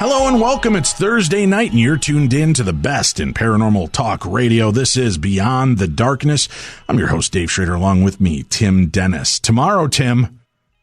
Hello and welcome. It's Thursday night and you're tuned in to the best in paranormal talk radio. This is Beyond the Darkness. I'm your host, Dave Schrader, along with me, Tim Dennis. Tomorrow, Tim,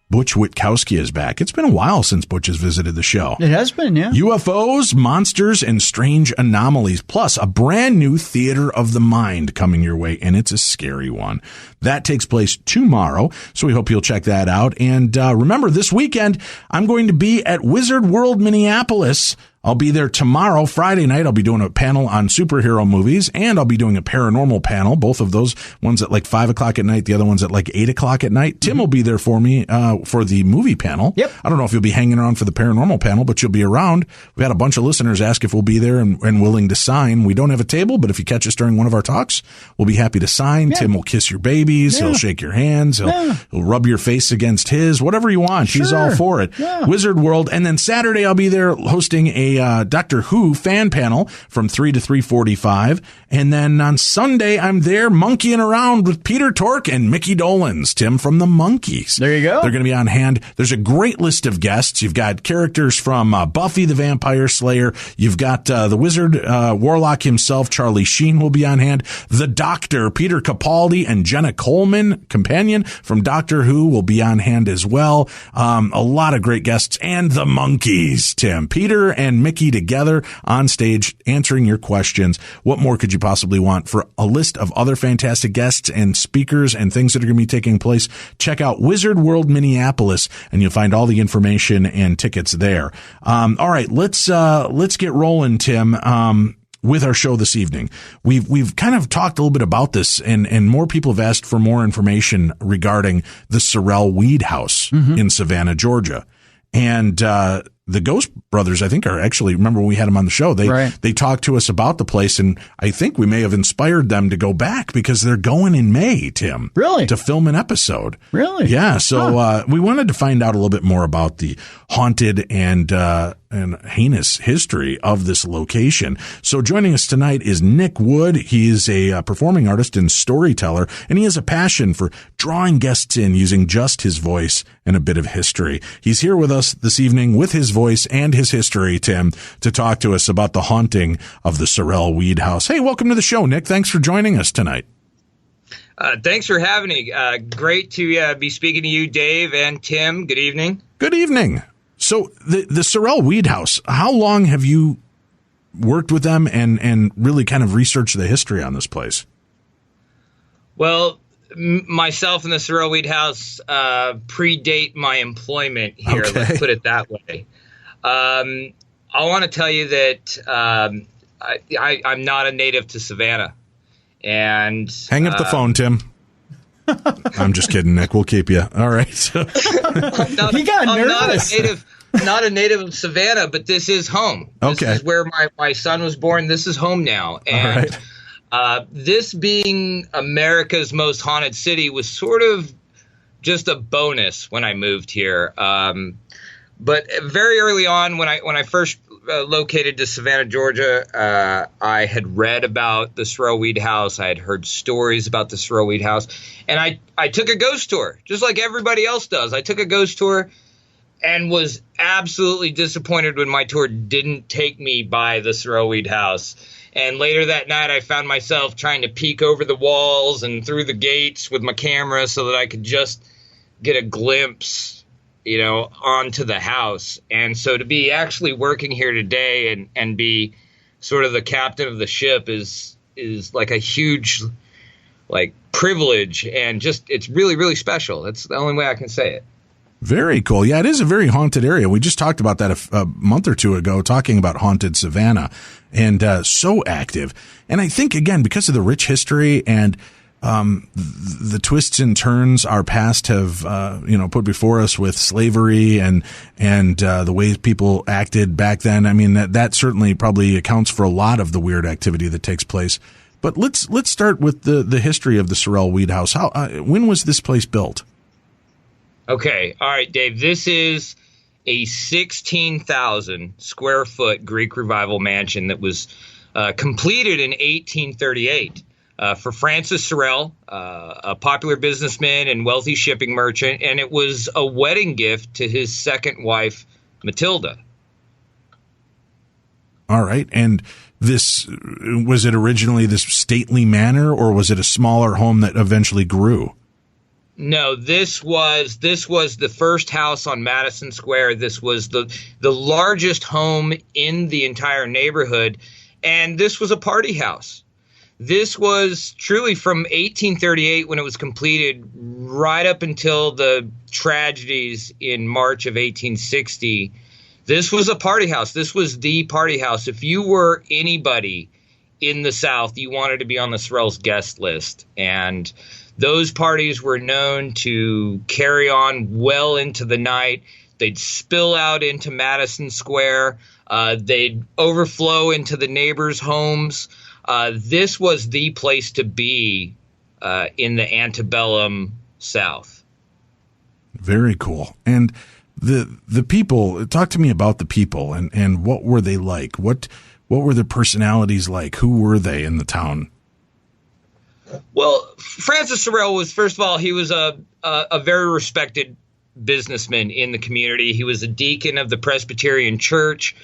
Butch Witkowski is back. It's been a while since Butch has visited the show. It has been, yeah. UFOs, monsters, and strange anomalies, plus a brand new Theater of the Mind coming your way, and it's a scary one. That takes place tomorrow, so we hope you'll check that out. And remember, this weekend, I'm going to be at Wizard World Minneapolis. I'll be there tomorrow, Friday night. I'll be doing a panel on superhero movies, and I'll be doing a paranormal panel. Both of those, one's at like 5 o'clock at night, the other one's at like 8 o'clock at night. Tim will be there for me for the movie panel. Yep. I don't know if you'll be hanging around for the paranormal panel, but you'll be around. We've had a bunch of listeners ask if we'll be there and willing to sign. We don't have a table, but if you catch us during one of our talks, we'll be happy to sign. Yeah. Tim will kiss your babies. Yeah. He'll shake your hands. He'll rub your face against his, whatever you want. Sure. He's all for it. Yeah. Wizard World. And then Saturday, I'll be there hosting a Doctor Who fan panel from 3 to 3:45. And then on Sunday, I'm there monkeying around with Peter Tork and Mickey Dolenz, Tim from the Monkees. There you go. They're going to be on hand. There's a great list of guests. You've got characters from Buffy the Vampire Slayer. You've got the Wizard Warlock himself, Charlie Sheen, will be on hand. The Doctor, Peter Capaldi, and Jenna Coleman, companion from Doctor Who, will be on hand as well. A lot of great guests. And the Monkees, Tim. Peter and Mickey together on stage answering your questions. What more could you possibly want? For a list of other fantastic guests and speakers and things that are going to be taking place, check out Wizard World Minneapolis, and you'll find all the information and tickets there. All right, let's get rolling, Tim. With our show this evening, we've kind of talked a little bit about this, and more people have asked for more information regarding the Sorrel-Weed House in Savannah, Georgia, and the Ghost Brothers, I think, are actually, remember when we had them on the show, they talked to us about the place, and I think we may have inspired them to go back because they're going in May, Tim. Really? To film an episode. Really? Yeah. So, we wanted to find out a little bit more about the haunted and heinous history of this location. So joining us tonight is Nick Wood. He's a performing artist and storyteller, and he has a passion for drawing guests in using just his voice and a bit of history. He's here with us this evening with his voice and his history, Tim, to talk to us about the haunting of the Sorrel-Weed House. Hey, welcome to the show, Nick. Thanks for joining us tonight. Thanks for having me. Great to be speaking to you, Dave and Tim. Good evening. Good evening. So the Sorrel-Weed House, how long have you worked with them and really kind of researched the history on this place? Well, myself and the Sorrel-Weed House predate my employment here. Okay. Let's put it that way. I want to tell you that I'm not a native to Savannah. And hang up the phone, Tim. I'm just kidding, Nick. We'll keep you. All right. He got nervous. I'm not a native of Savannah, but this is home. This is where my son was born. This is home now. And this being America's most haunted city was sort of just a bonus when I moved here. But very early on, when I first located to Savannah, Georgia, I had read about the Sorrel-Weed House. I had heard stories about the Sorrel-Weed House. And I took a ghost tour, just like everybody else does. I took a ghost tour and was absolutely disappointed when my tour didn't take me by the Sorrel-Weed House. And later that night, I found myself trying to peek over the walls and through the gates with my camera so that I could just get a glimpse, onto the house. And so to be actually working here today and be sort of the captain of the ship is like a huge, privilege, and just, it's really, really special. That's the only way I can say it. Very cool. Yeah, it is a very haunted area. We just talked about that a month or two ago, talking about haunted Savannah, and so active. And I think, again, because of the rich history and the twists and turns our past have, put before us with slavery and the ways people acted back then. I mean, that certainly probably accounts for a lot of the weird activity that takes place. But let's start with the history of the Sorrel-Weed House. When was this place built? Okay. All right, Dave. This is a 16,000 square foot Greek Revival mansion that was completed in 1838 for Francis Sorrel, a popular businessman and wealthy shipping merchant. And it was a wedding gift to his second wife, Matilda. All right. And was it originally this stately manor, or was it a smaller home that eventually grew? No, this was the first house on Madison Square. This was the largest home in the entire neighborhood, and this was a party house. This was truly from 1838 when it was completed right up until the tragedies in March of 1860. This was a party house. This was the party house. If you were anybody in the South, you wanted to be on the Sorrell's guest list, and those parties were known to carry on well into the night. They'd spill out into Madison Square. They'd overflow into the neighbors' homes. This was the place to be in the antebellum South. Very cool. And the people, talk to me about the people and what were they like? What were their personalities like? Who were they in the town? Well, Francis Sorrell was, first of all, he was a very respected businessman in the community. He was a deacon of the Presbyterian Church.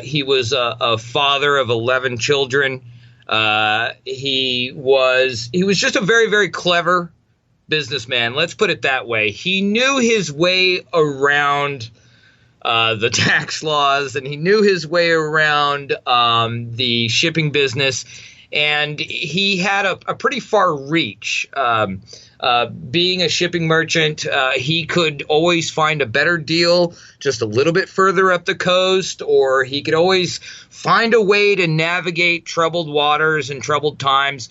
He was a father of 11 children. He was just a very, very clever businessman. Let's put it that way. He knew his way around the tax laws, and he knew his way around the shipping business. And he had a pretty far reach. Being a shipping merchant, he could always find a better deal just a little bit further up the coast, or he could always find a way to navigate troubled waters and troubled times.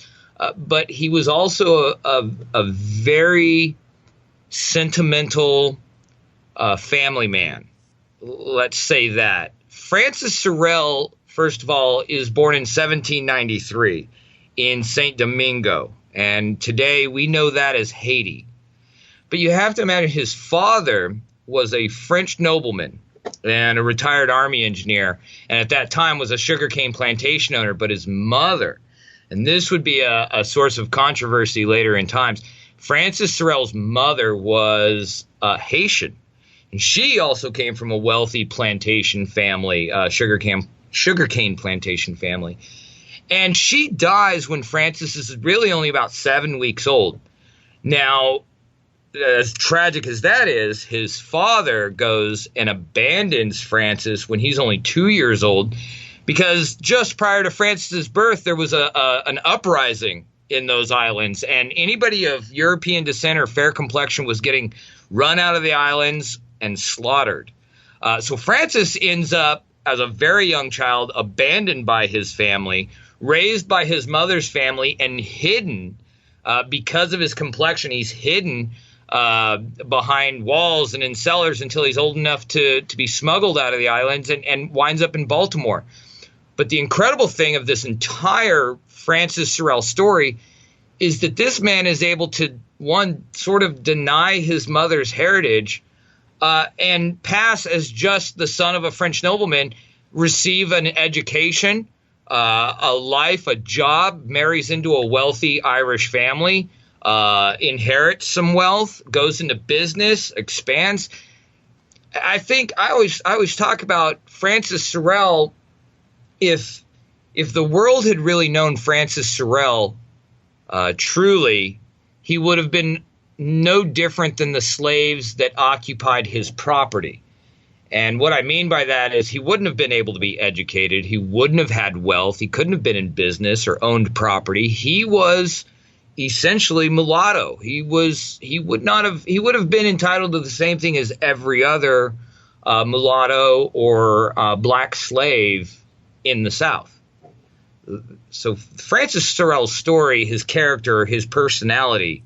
But he was also a very sentimental family man. Let's say that. Francis Sorrell, first of all, is born in 1793 in St. Domingo, and today we know that as Haiti. But you have to imagine his father was a French nobleman and a retired army engineer, and at that time was a sugarcane plantation owner. But his mother, and this would be a source of controversy later in times, Francis Sorrell's mother was Haitian, and she also came from a wealthy plantation family, sugarcane plantation family. And she dies when Francis is really only about 7 weeks old. Now, as tragic as that is, his father goes and abandons Francis when he's only 2 years old, because just prior to Francis's birth, there was an uprising in those islands, and anybody of European descent or fair complexion was getting run out of the islands and slaughtered. So Francis ends up, as a very young child, abandoned by his family, raised by his mother's family, and hidden because of his complexion. He's hidden behind walls and in cellars until he's old enough to be smuggled out of the islands and winds up in Baltimore. But the incredible thing of this entire Francis Sorrell story is that this man is able to, one, sort of deny his mother's heritage and pass as just the son of a French nobleman, receive an education, a life, a job, marries into a wealthy Irish family, inherits some wealth, goes into business, expands. I think I always talk about Francis Sorrell. If the world had really known Francis Sorrell truly, he would have been no different than the slaves that occupied his property. And what I mean by that is he wouldn't have been able to be educated. He wouldn't have had wealth. He couldn't have been in business or owned property. He was essentially mulatto. He would have been entitled to the same thing as every other mulatto or black slave in the South. So Francis Sorrell's story, his character, his personality,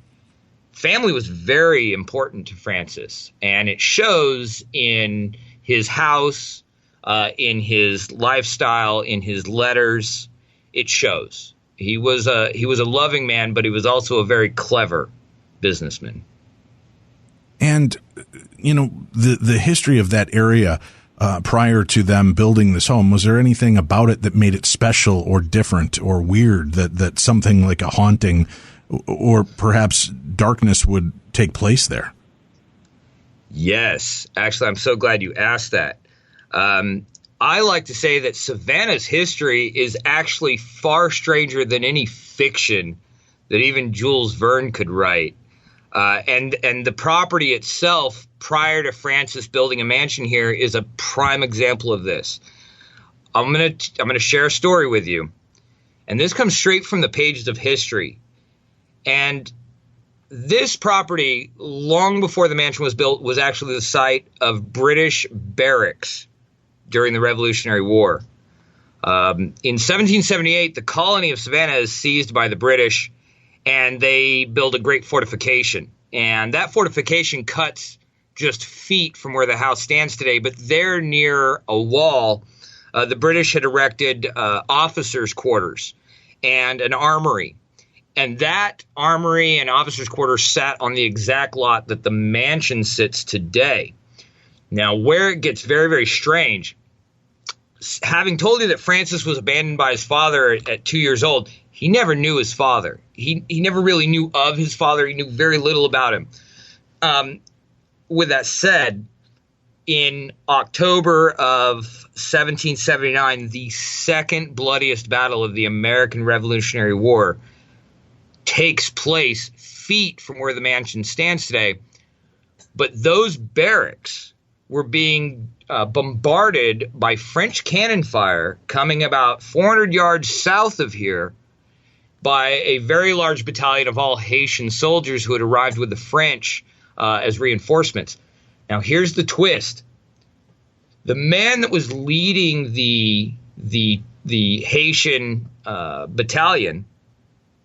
family was very important to Francis, and it shows in his house, in his lifestyle, in his letters. It shows. He was a loving man, but he was also a very clever businessman. And the history of that area prior to them building this home, was there anything about it that made it special or different or weird, that something like a haunting or perhaps darkness would take place there? Yes. Actually, I'm so glad you asked that. I like to say that Savannah's history is actually far stranger than any fiction that even Jules Verne could write. And the property itself, prior to Francis building a mansion here, is a prime example of this. I'm gonna share a story with you, and this comes straight from the pages of history. And this property, long before the mansion was built, was actually the site of British barracks during the Revolutionary War. In 1778, the colony of Savannah is seized by the British, and they build a great fortification. And that fortification cuts just feet from where the house stands today, but there near a wall, the British had erected officers' quarters and an armory. And that armory and officers' quarters sat on the exact lot that the mansion sits today. Now, where it gets very, very strange, having told you that Francis was abandoned by his father at 2 years old, he never knew his father. He never really knew of his father. He knew very little about him. With that said, in October of 1779, the second bloodiest battle of the American Revolutionary War takes place feet from where the mansion stands today. But those barracks were being bombarded by French cannon fire coming about 400 yards south of here by a very large battalion of all Haitian soldiers who had arrived with the French as reinforcements. Now, here's the twist. The man that was leading the Haitian battalion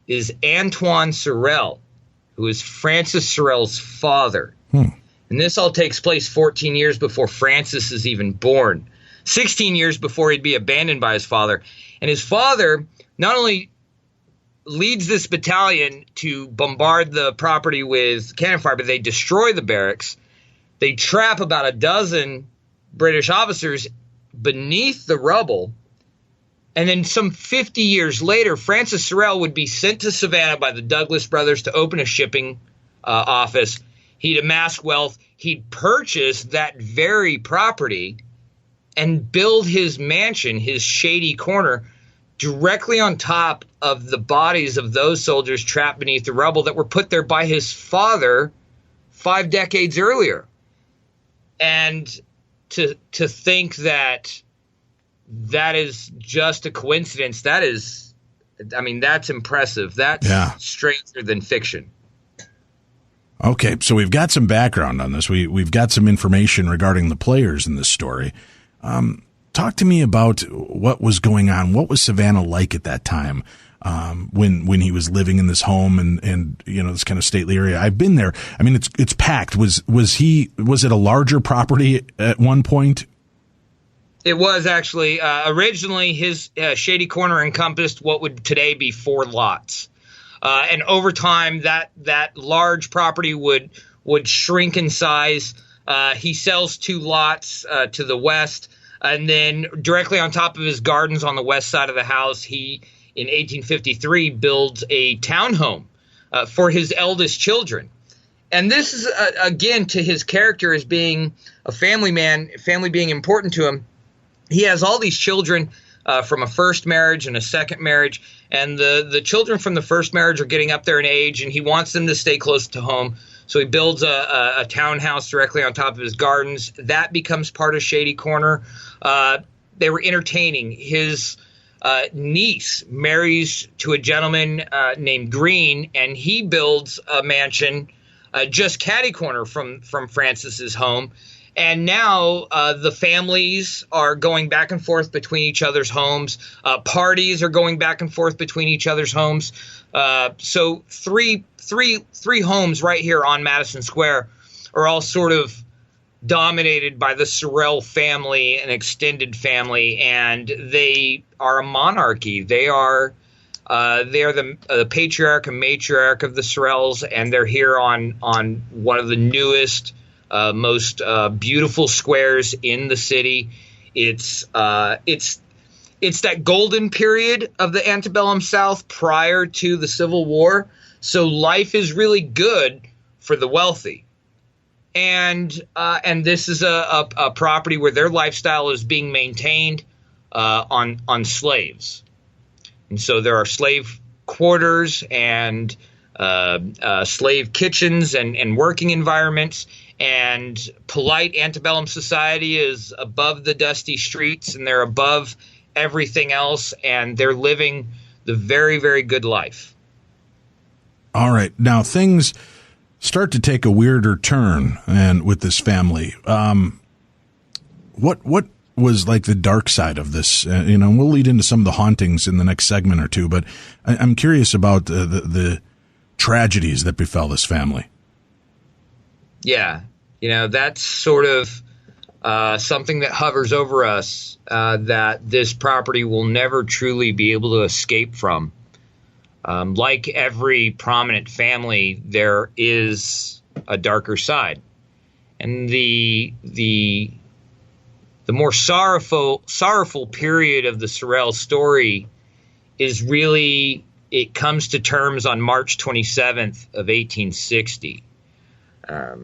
is Antoine Sorrel, who is Francis Sorrel's father. And this all takes place 14 years before Francis is even born, 16 years before he'd be abandoned by his father. And his father not only leads this battalion to bombard the property with cannon fire, but they destroy the barracks. They trap about a dozen British officers beneath the rubble. And then some 50 years later, Francis Sorrel would be sent to Savannah by the Douglas brothers to open a shipping office. He'd amass wealth. He'd purchase that very property and build his mansion, his shady corner, directly on top of the bodies of those soldiers trapped beneath the rubble that were put there by his father 5 decades earlier. And to think that is just a coincidence, that's impressive. That's stranger than fiction. Okay, so we've got some background on this. We've got some information regarding the players in this story. Talk to me about what was going on. What was Savannah like at that time when he was living in this home and this kind of stately area? I've been there. I mean, it's packed. Was it a larger property at one point? It was actually originally his shady corner encompassed what would today be 4 lots. And over time, that large property would shrink in size. He sells 2 lots to the west, and then directly on top of his gardens on the west side of the house, he, in 1853, builds a townhome for his eldest children. And this is, again, to his character as being a family man, family being important to him. He has all these children from a first marriage and a second marriage, and the children from the first marriage are getting up there in age, and he wants them to stay close to home. So he builds a townhouse directly on top of his gardens. That becomes part of Shady Corner. They were entertaining. His niece marries to a gentleman named Green, and he builds a mansion just catty corner from Francis's home. And now the families are going back and forth between each other's homes. Parties are going back and forth between each other's homes. So three homes right here on Madison Square are all sort of dominated by the Sorrel family, an extended family, and they are a monarchy. They are the patriarch and matriarch of the Sorrels, and they're here on one of the newest, most beautiful squares in the city. It's that golden period of the antebellum South prior to the Civil War. So life is really good for the wealthy. and this is a property where their lifestyle is being maintained on slaves, and so there are slave quarters and slave kitchens and working environments, and polite antebellum society is above the dusty streets, and they're above everything else, and they're living the very, very good life. All right. Now things start to take a weirder turn and with this family. What was like the dark side of this? We'll lead into some of the hauntings in the next segment or two, but I'm curious about the tragedies that befell this family. Yeah. That's sort of something that hovers over us, that this property will never truly be able to escape from. Like every prominent family, there is a darker side, and the more sorrowful period of the Sorrel story is really, it comes to terms on March 27th of 1860. I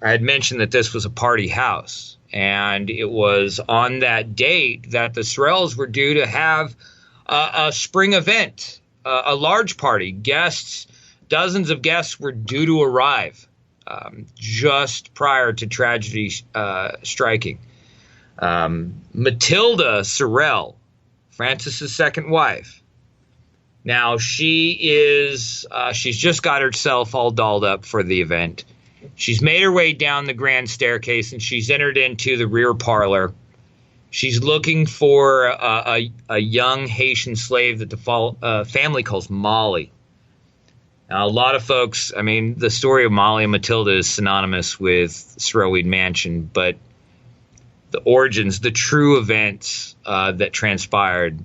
had mentioned that this was a party house, and it was on that date that the Sorrels were due to have a spring event, a large party. Dozens of guests were due to arrive just prior to tragedy striking. Matilda Sorrel, Francis's second wife. Now she's just got herself all dolled up for the event. She's made her way down the grand staircase, and she's entered into the rear parlor. She's looking for a young Haitian slave that the family calls Molly. Now, a lot of folks, the story of Molly and Matilda is synonymous with Sorrel-Weed Mansion, but the origins, the true events that transpired,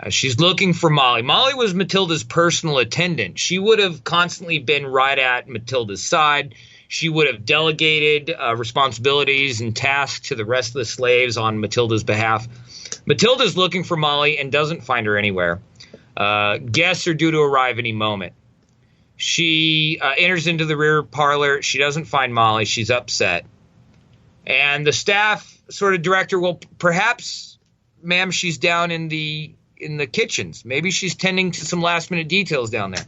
she's looking for Molly. Molly was Matilda's personal attendant. She would have constantly been right at Matilda's side. She would have delegated responsibilities and tasks to the rest of the slaves on Matilda's behalf. Matilda's looking for Molly and doesn't find her anywhere. Guests are due to arrive any moment. She enters into the rear parlor. She doesn't find Molly. She's upset. And the staff sort of direct her, well, perhaps, ma'am, she's down in the kitchens. Maybe she's tending to some last-minute details down there.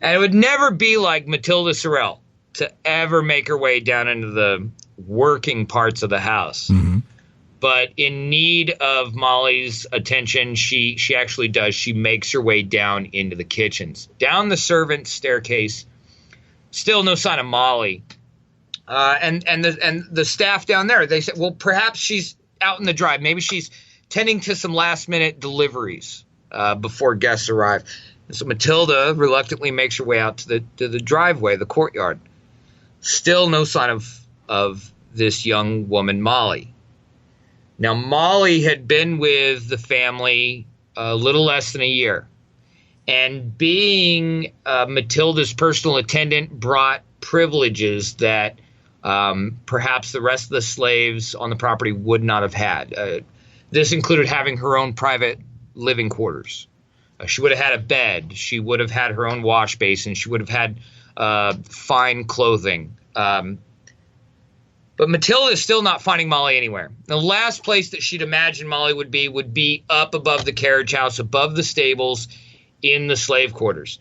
And it would never be like Matilda Sorrel to ever make her way down into the working parts of the house. Mm-hmm. But in need of Molly's attention, she actually does. She makes her way down into the kitchens. Down the servants' staircase, still no sign of Molly. And the staff down there, they said, well, perhaps she's out in the drive. Maybe she's tending to some last-minute deliveries before guests arrive. And so Matilda reluctantly makes her way out to the driveway, the courtyard. Still no sign of this young woman, Molly. Now, Molly had been with the family a little less than a year. And being Matilda's personal attendant brought privileges that perhaps the rest of the slaves on the property would not have had. This included having her own private living quarters. She would have had a bed. She would have had her own wash basin. She would have had fine clothing. But Matilda is still not finding Molly anywhere. The last place that she'd imagine Molly would be up above the carriage house, above the stables, in the slave quarters.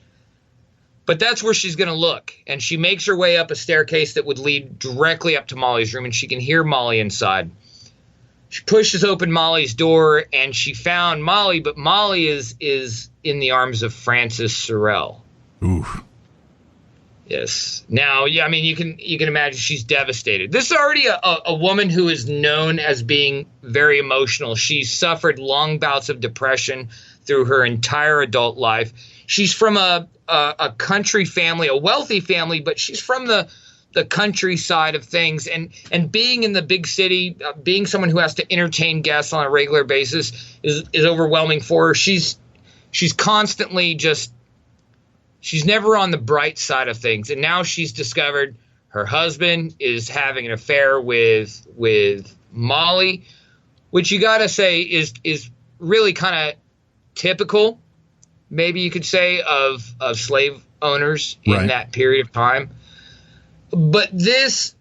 But that's where she's going to look. And she makes her way up a staircase that would lead directly up to Molly's room, and she can hear Molly inside. She pushes open Molly's door, and she found Molly, but Molly is in the arms of Francis Sorrel. Oof. Yes. Now, yeah, you can imagine she's devastated. This is already a woman who is known as being very emotional. She's suffered long bouts of depression through her entire adult life. She's from a country family, a wealthy family, but she's from the countryside of things, and being in the big city, being someone who has to entertain guests on a regular basis is overwhelming for her. She's constantly she's never on the bright side of things. And now she's discovered her husband is having an affair with Molly, which you got to say is really kind of typical, maybe you could say, of slave owners in that period of time. But this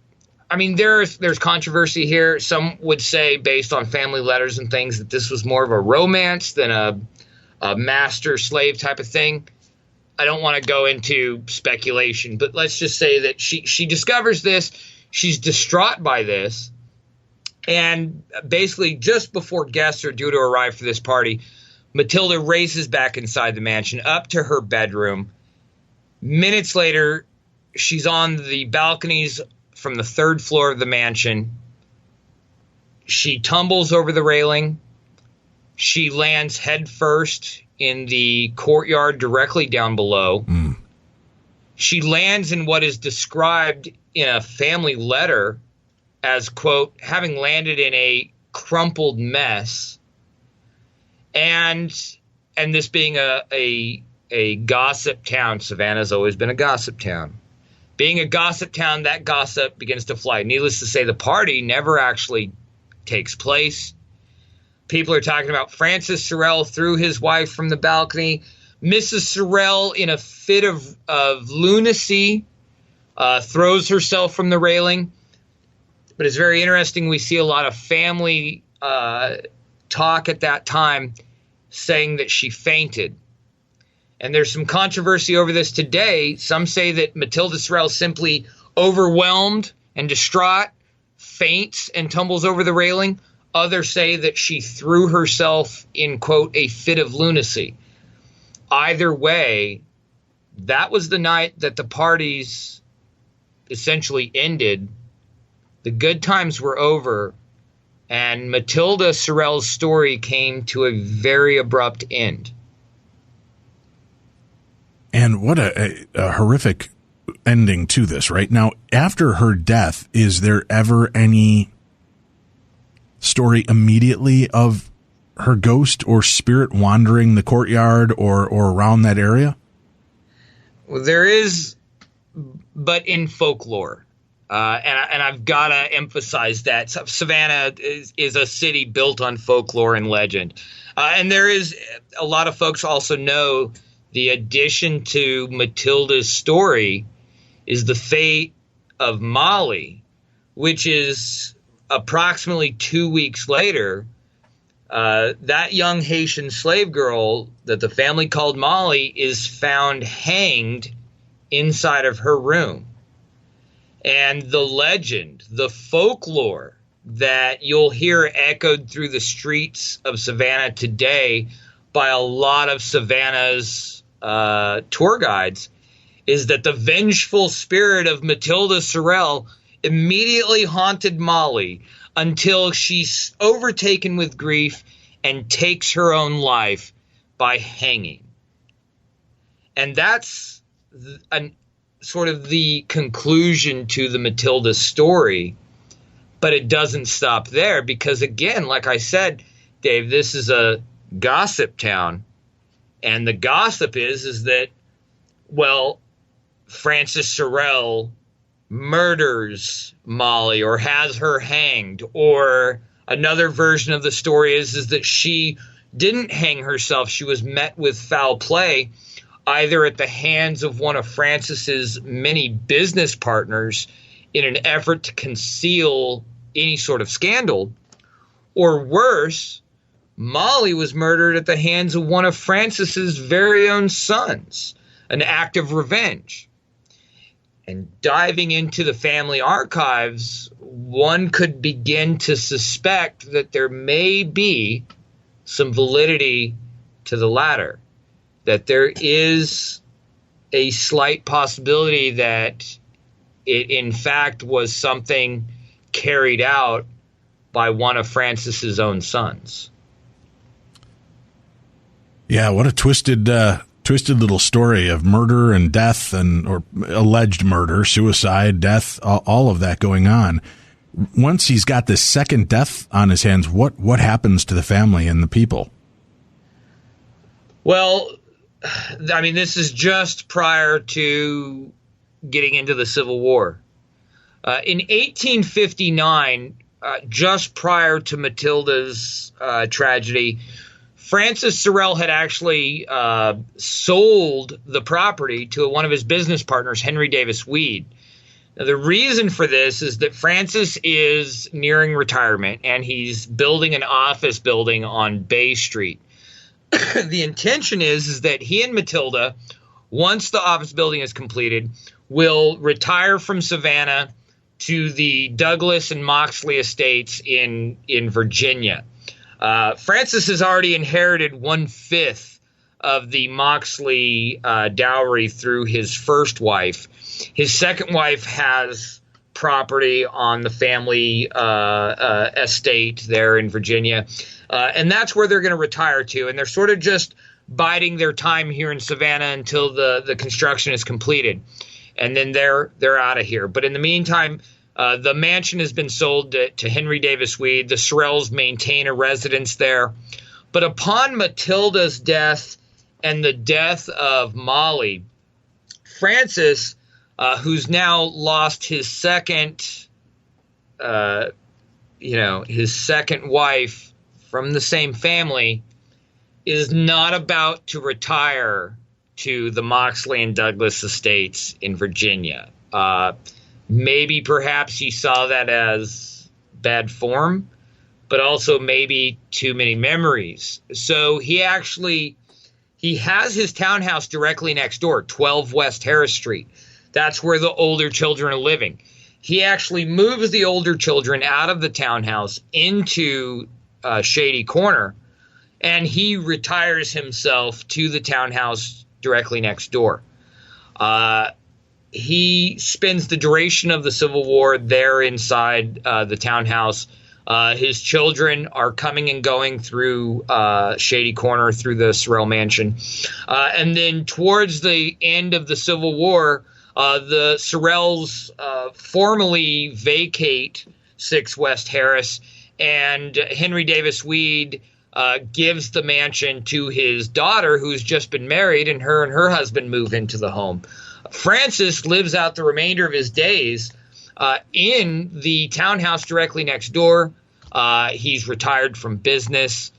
I mean, there's controversy here. Some would say, based on family letters and things, that this was more of a romance than a master-slave type of thing. I don't want to go into speculation, but let's just say that she discovers this. She's distraught by this. And basically, just before guests are due to arrive for this party, Matilda races back inside the mansion, up to her bedroom. Minutes later, she's on the balconies from the third floor of the mansion. She tumbles over the railing. She lands head first in the courtyard directly down below. She lands in what is described in a family letter as, quote, having landed in a crumpled mess. And this being a gossip town, Savannah's always been a gossip town. Being a gossip town, that gossip begins to fly. Needless to say, the party never actually takes place. People are talking about Francis Sorrel threw his wife from the balcony. Mrs. Sorrel, in a fit of lunacy, throws herself from the railing. But it's very interesting. We see a lot of family talk at that time saying that she fainted. And there's some controversy over this today. Some say that Matilda Sorrel simply overwhelmed and distraught, faints and tumbles over the railing. Others say that she threw herself in, quote, a fit of lunacy. Either way, that was the night that the parties essentially ended. The good times were over, and Matilda Sorrel's story came to a very abrupt end. And what a horrific ending to this, right? Now, after her death, is there ever any story immediately of her ghost or spirit wandering the courtyard or around that area? Well, there is, but in folklore. And I've got to emphasize that Savannah is a city built on folklore and legend. And there is a lot of folks also know the addition to Matilda's story is the fate of Molly, which is approximately 2 weeks later. That young Haitian slave girl that the family called Molly is found hanged inside of her room. And the legend, the folklore that you'll hear echoed through the streets of Savannah today by a lot of Savannah's tour guides is that the vengeful spirit of Matilda Sorrel immediately haunted Molly until she's overtaken with grief and takes her own life by hanging. And that's sort of the conclusion to the Matilda story. But it doesn't stop there because, again, like I said, Dave, this is a gossip town. And the gossip is that, well, Francis Sorrel murders Molly or has her hanged. Or another version of the story is that she didn't hang herself. She was met with foul play, either at the hands of one of Francis's many business partners in an effort to conceal any sort of scandal, or worse, Molly was murdered at the hands of one of Francis's very own sons, an act of revenge. And diving into the family archives, one could begin to suspect that there may be some validity to the latter, that there is a slight possibility that it in fact was something carried out by one of Francis's own sons. Yeah, what a twisted little story of murder and death or alleged murder, suicide, death, all of that going on. Once he's got this second death on his hands, what happens to the family and the people? Well, I mean, this is just prior to getting into the Civil War. In 1859, just prior to Matilda's tragedy, Francis Sorrel had actually sold the property to one of his business partners, Henry Davis Weed. Now, the reason for this is that Francis is nearing retirement, and he's building an office building on Bay Street. The intention is that he and Matilda, once the office building is completed, will retire from Savannah to the Douglas and Moxley estates in Virginia. Francis has already inherited 1/5 of the Moxley dowry through his first wife. His second wife has property on the family estate there in Virginia, and that's where they're going to retire to. And they're sort of just biding their time here in Savannah until the construction is completed, and then they're out of here. But in the meantime, the mansion has been sold to Henry Davis Weed. The Sorrells maintain a residence there. But upon Matilda's death and the death of Molly, Francis, who's now lost his second wife from the same family, is not about to retire to the Moxley and Douglas estates in Virginia. Maybe perhaps he saw that as bad form, but also maybe too many memories. So he has his townhouse directly next door, 12 West Harris Street. That's where the older children are living. He actually moves the older children out of the townhouse into Shady Corner, and he retires himself to the townhouse directly next door. He spends the duration of the Civil War there inside the townhouse. His children are coming and going through Shady Corner, through the Sorrell mansion. And then towards the end of the Civil War, the Sorrells formally vacate 6 West Harris, and Henry Davis Weed gives the mansion to his daughter, who's just been married, and her husband move into the home. Francis lives out the remainder of his days in the townhouse directly next door. He's retired from business.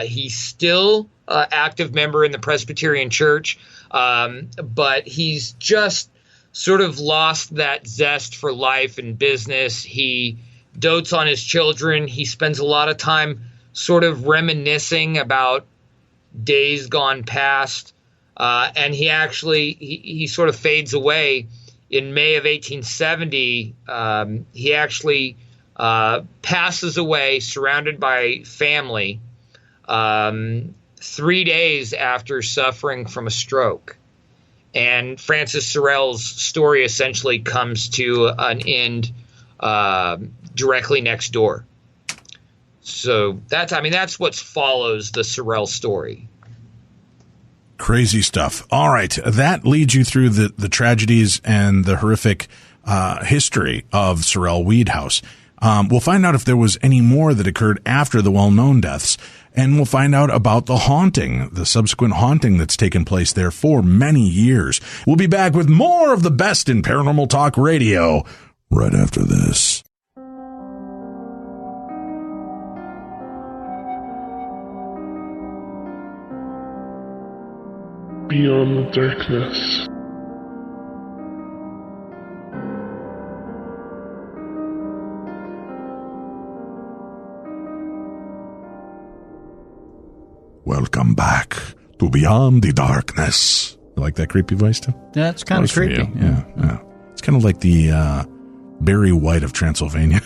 He's still an active member in the Presbyterian Church, but he's just sort of lost that zest for life and business. He dotes on his children. He spends a lot of time sort of reminiscing about days gone past. And he sort of fades away. In May of 1870, he actually passes away surrounded by family 3 days after suffering from a stroke. And Francis Sorrell's story essentially comes to an end directly next door. So that's what follows the Sorrell story. Crazy stuff. All right. That leads you through the tragedies and the horrific history of Sorrel-Weed House. We'll find out if there was any more that occurred after the well-known deaths, and we'll find out about the subsequent haunting that's taken place there for many years. We'll be back with more of the best in Paranormal Talk Radio right after this. Beyond the darkness. Welcome back to Beyond the Darkness. You like that creepy voice, too? That's kind of creepy. Yeah. It's kind of like the Barry White of Transylvania.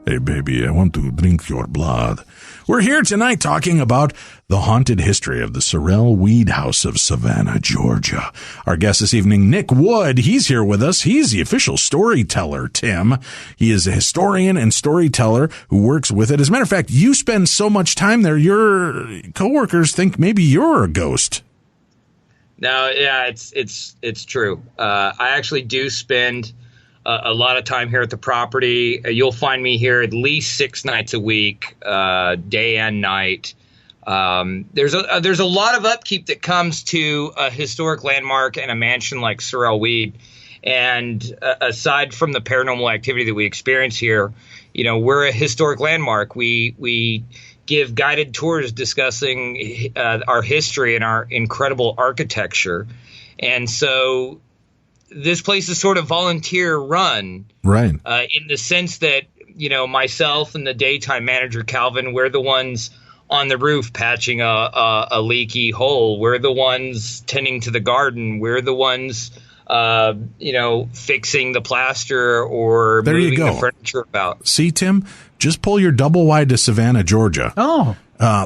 Hey, baby, I want to drink your blood. We're here tonight talking about the haunted history of the Sorrel-Weed House of Savannah, Georgia. Our guest this evening, Nick Wood, he's here with us. He's the official storyteller, Tim. He is a historian and storyteller who works with it. As a matter of fact, you spend so much time there, your coworkers think maybe you're a ghost. No, yeah, it's true. I actually do spend a lot of time here at the property. You'll find me here at least 6 nights a week, day and night. There's a lot of upkeep that comes to a historic landmark and a mansion like Sorrel-Weed. And aside from the paranormal activity that we experience here, we're a historic landmark. We give guided tours discussing our history and our incredible architecture. And so this place is sort of volunteer run, right? In the sense that, myself and the daytime manager, Calvin, we're the ones on the roof patching a leaky hole. We're the ones tending to the garden. We're the ones, fixing the plaster or moving the furniture about. See, Tim, just pull your double wide to Savannah, Georgia. Oh.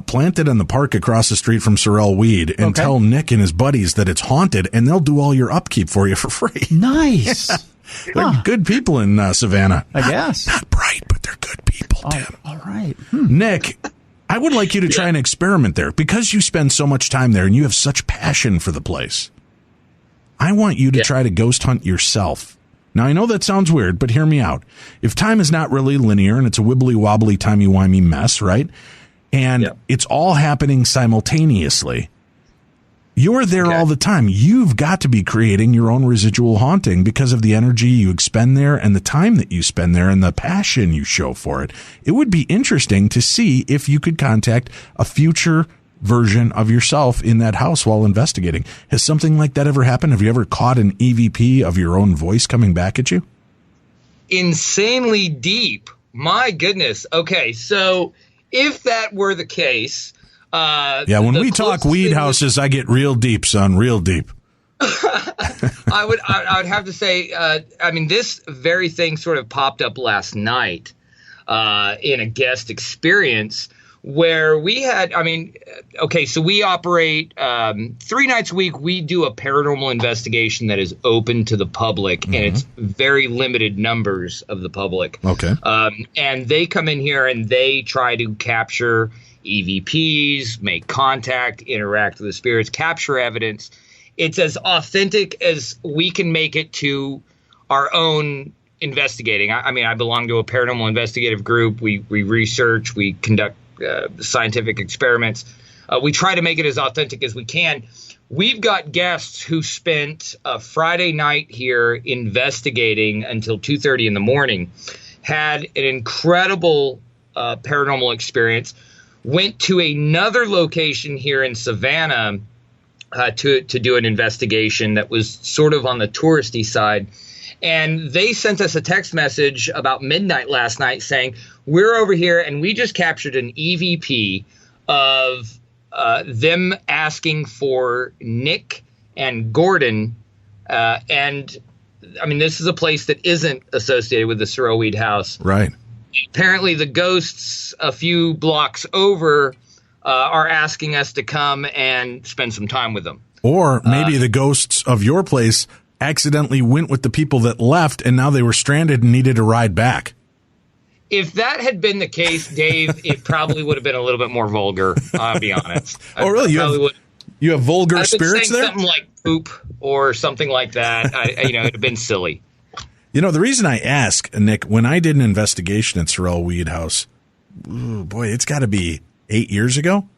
Plant it in the park across the street from Sorrel-Weed and tell Nick and his buddies that it's haunted, and they'll do all your upkeep for you for free. Nice. They're good people in Savannah. I guess. Not bright, but they're good people, Tim. All right. Nick, I would like you to try an experiment there because you spend so much time there and you have such passion for the place. I want you to try to ghost hunt yourself. Now, I know that sounds weird, but hear me out. If time is not really linear and it's a wibbly-wobbly, timey-wimey mess, right? And it's all happening simultaneously. You're there all the time. You've got to be creating your own residual haunting because of the energy you expend there and the time that you spend there and the passion you show for it. It would be interesting to see if you could contact a future version of yourself in that house while investigating. Has something like that ever happened? Have you ever caught an EVP of your own voice coming back at you? Insanely deep. My goodness. Okay, so if that were the case, when we talk weed houses, I get real deep, son, real deep. I would have to say, this very thing sort of popped up last night in a guest experience where we had, so we operate 3 nights a week. We do a paranormal investigation that is open to the public, and it's very limited numbers of the public. Okay. And they come in here and they try to capture EVPs, make contact, interact with the spirits, capture evidence. It's as authentic as we can make it to our own investigating. I belong to a paranormal investigative group. We research, we conduct scientific experiments. We try to make it as authentic as we can. We've got guests who spent a Friday night here investigating until 2:30 in the morning, had an incredible paranormal experience, went to another location here in Savannah to do an investigation that was sort of on the touristy side. And they sent us a text message about midnight last night saying, we're over here and we just captured an EVP of them asking for Nick and Gordon. This is a place that isn't associated with the Sorrel-Weed House. Right. Apparently the ghosts a few blocks over are asking us to come and spend some time with them. Or maybe the ghosts of your place accidentally went with the people that left and now they were stranded and needed a ride back. If that had been the case, Dave, it probably would have been a little bit more vulgar, I'll be honest. Oh, really? You have vulgar spirits there? Something like poop or something like that. It'd have been silly. The reason I ask, Nick, when I did an investigation at Sorrel-Weed House, it's got to be 8 years ago.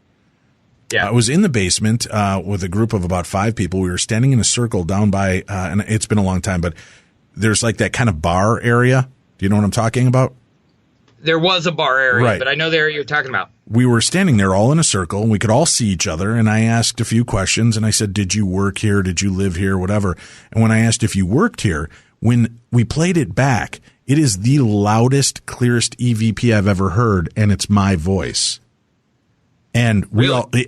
Yeah. I was in the basement with a group of about 5 people. We were standing in a circle down by, and it's been a long time, but there's like that kind of bar area. Do you know what I'm talking about? There was a bar area, right. But I know the area you're talking about. We were standing there all in a circle, and we could all see each other, and I asked a few questions, and I said, did you work here? Did you live here? Whatever. And when I asked if you worked here, when we played it back, it is the loudest, clearest EVP I've ever heard, and it's my voice. And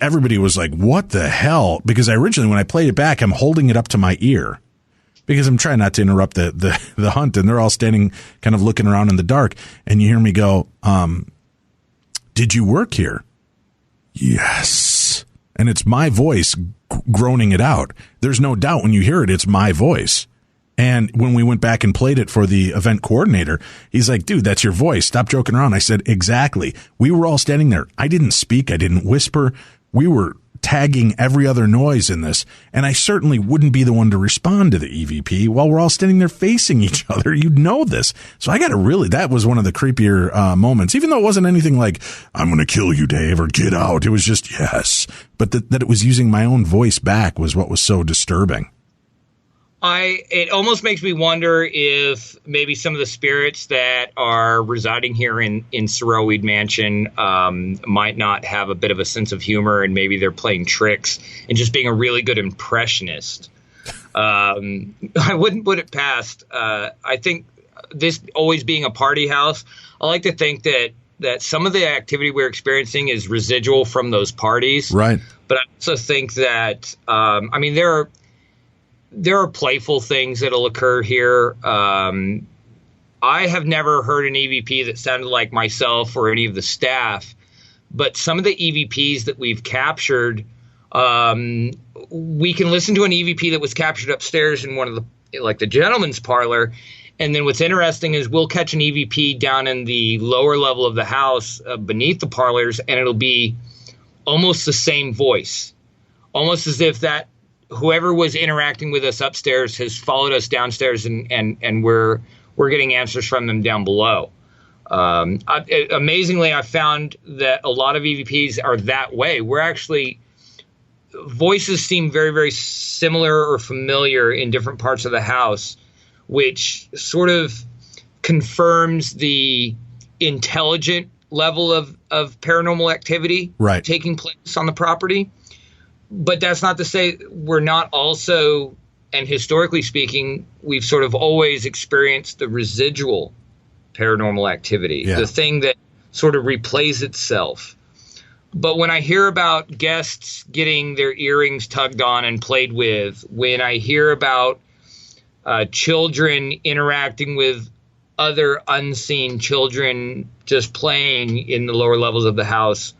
everybody was like, what the hell? Because originally, when I played it back, I'm holding it up to my ear because I'm trying not to interrupt the hunt. And they're all standing kind of looking around in the dark. And you hear me go, did you work here? Yes. And it's my voice groaning it out. There's no doubt when you hear it, it's my voice. And when we went back and played it for the event coordinator, he's like, dude, that's your voice. Stop joking around. I said, exactly. We were all standing there. I didn't speak. I didn't whisper. We were tagging every other noise in this. And I certainly wouldn't be the one to respond to the EVP while we're all standing there facing each other. You'd know this. So I got to that was one of the creepier moments, even though it wasn't anything like, I'm going to kill you, Dave, or get out. It was just, yes. But that it was using my own voice back was what was so disturbing. It almost makes me wonder if maybe some of the spirits that are residing here in Sorrel-Weed Mansion might not have a bit of a sense of humor, and maybe they're playing tricks and just being a really good impressionist. I wouldn't put it past. I think this always being a party house, I like to think that some of the activity we're experiencing is residual from those parties. Right. But I also think that, there are playful things that'll occur here. I have never heard an EVP that sounded like myself or any of the staff, but some of the EVPs that we've captured, we can listen to an EVP that was captured upstairs in one of the gentleman's parlor. And then what's interesting is we'll catch an EVP down in the lower level of the house beneath the parlors, and it'll be almost the same voice, almost as if that whoever was interacting with us upstairs has followed us downstairs, and we're getting answers from them down below. Amazingly, I found that a lot of EVPs are that way. We're actually voices seem very, very similar or familiar in different parts of the house, which sort of confirms the intelligent level of paranormal activity taking place on the property. But that's not to say we're not also, and historically speaking, we've sort of always experienced the residual paranormal activity, the thing that sort of replays itself. But when I hear about guests getting their earrings tugged on and played with, when I hear about children interacting with other unseen children just playing in the lower levels of the house,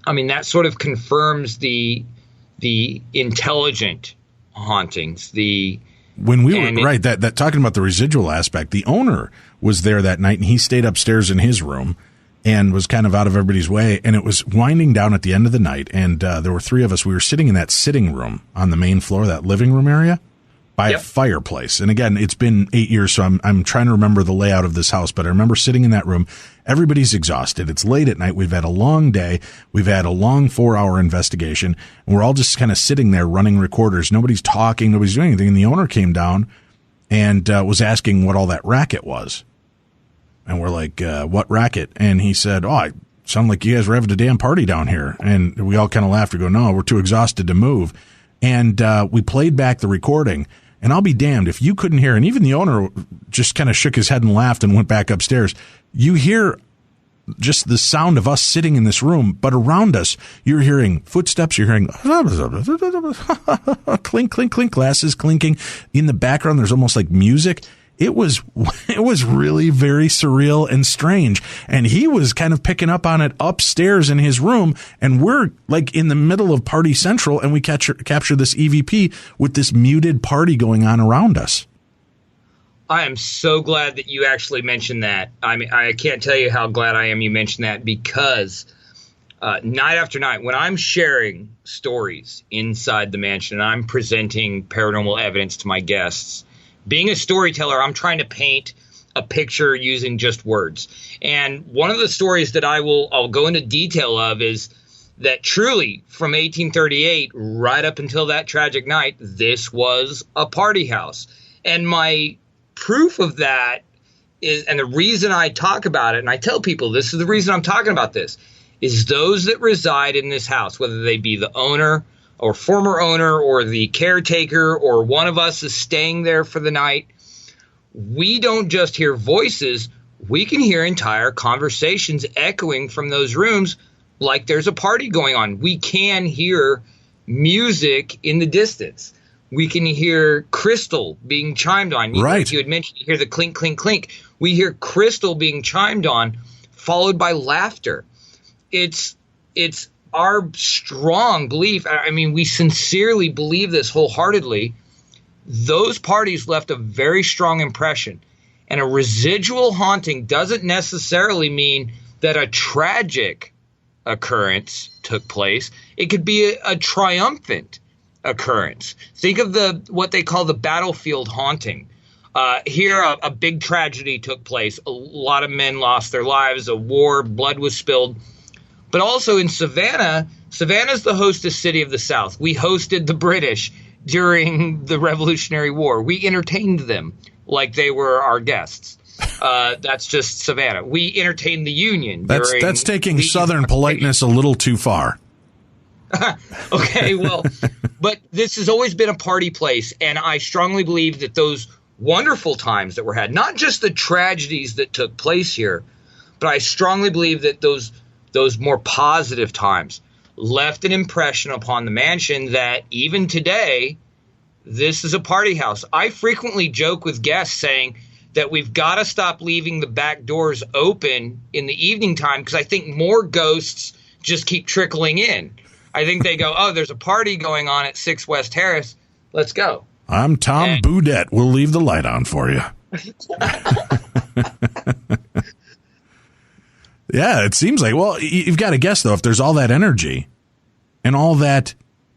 I mean, that sort of confirms the intelligent hauntings. When we were that talking about the residual aspect, the owner was there that night, and he stayed upstairs in his room and was kind of out of everybody's way. And it was winding down at the end of the night, and there were three of us. We were sitting in that sitting room on the main floor, that living room area, by a fireplace. And again, it's been 8 years, so I'm trying to remember the layout of this house, but I remember sitting in that room. Everybody's exhausted. It's late at night. We've had a long day. We've had a long 4-hour investigation, and we're all just kind of sitting there running recorders. Nobody's talking. Nobody's doing anything. And the owner came down and was asking what all that racket was. And we're like, what racket? And he said, it sounded like you guys were having a damn party down here. And we all kind of laughed. We go, no, we're too exhausted to move. And we played back the recording. And I'll be damned if you couldn't hear, and even the owner just kind of shook his head and laughed and went back upstairs. You hear just the sound of us sitting in this room, but around us, you're hearing footsteps, you're hearing clink, clink, clink, glasses clinking. In the background, there's almost like music. It was really very surreal and strange. And he was kind of picking up on it upstairs in his room. And we're like in the middle of Party Central, and we capture this EVP with this muted party going on around us. I am so glad that you actually mentioned that. I mean, I can't tell you how glad I am you mentioned that, because night after night, when I'm sharing stories inside the mansion and I'm presenting paranormal evidence to my guests, being a storyteller, I'm trying to paint a picture using just words. And one of the stories that I'll go into detail of is that truly from 1838 right up until that tragic night, this was a party house. And my proof of that is, and the reason I talk about it, and I tell people this is the reason I'm talking about this, is those that reside in this house, whether they be the owner or former owner or the caretaker or one of us is staying there for the night, we don't just hear voices, we can hear entire conversations echoing from those rooms like there's a party going on. We can hear music in the distance. We can hear crystal being chimed on. Right. You had mentioned you hear the clink, clink, clink. We hear crystal being chimed on, followed by laughter. It's our strong belief. I mean, we sincerely believe this wholeheartedly. Those parties left a very strong impression. And a residual haunting doesn't necessarily mean that a tragic occurrence took place. It could be a triumphant occurrence. Think of what they call the battlefield haunting. Here, a big tragedy took place. A lot of men lost their lives. A war, blood was spilled. But also in Savannah, Savannah's the hostess city of the South. We hosted the British during the Revolutionary War. We entertained them like they were our guests. That's just Savannah. We entertained the Union. That's taking Southern politeness a little too far. Okay, well, but this has always been a party place, and I strongly believe that those wonderful times that were had, not just the tragedies that took place here, but I strongly believe that those more positive times left an impression upon the mansion that even today, this is a party house. I frequently joke with guests saying that we've got to stop leaving the back doors open in the evening time because I think more ghosts just keep trickling in. I think they go, oh, there's a party going on at 6 West Terrace. Let's go. I'm Tom Boudette. We'll leave the light on for you. Yeah, it seems like, well, you've got to guess, though, if there's all that energy and all that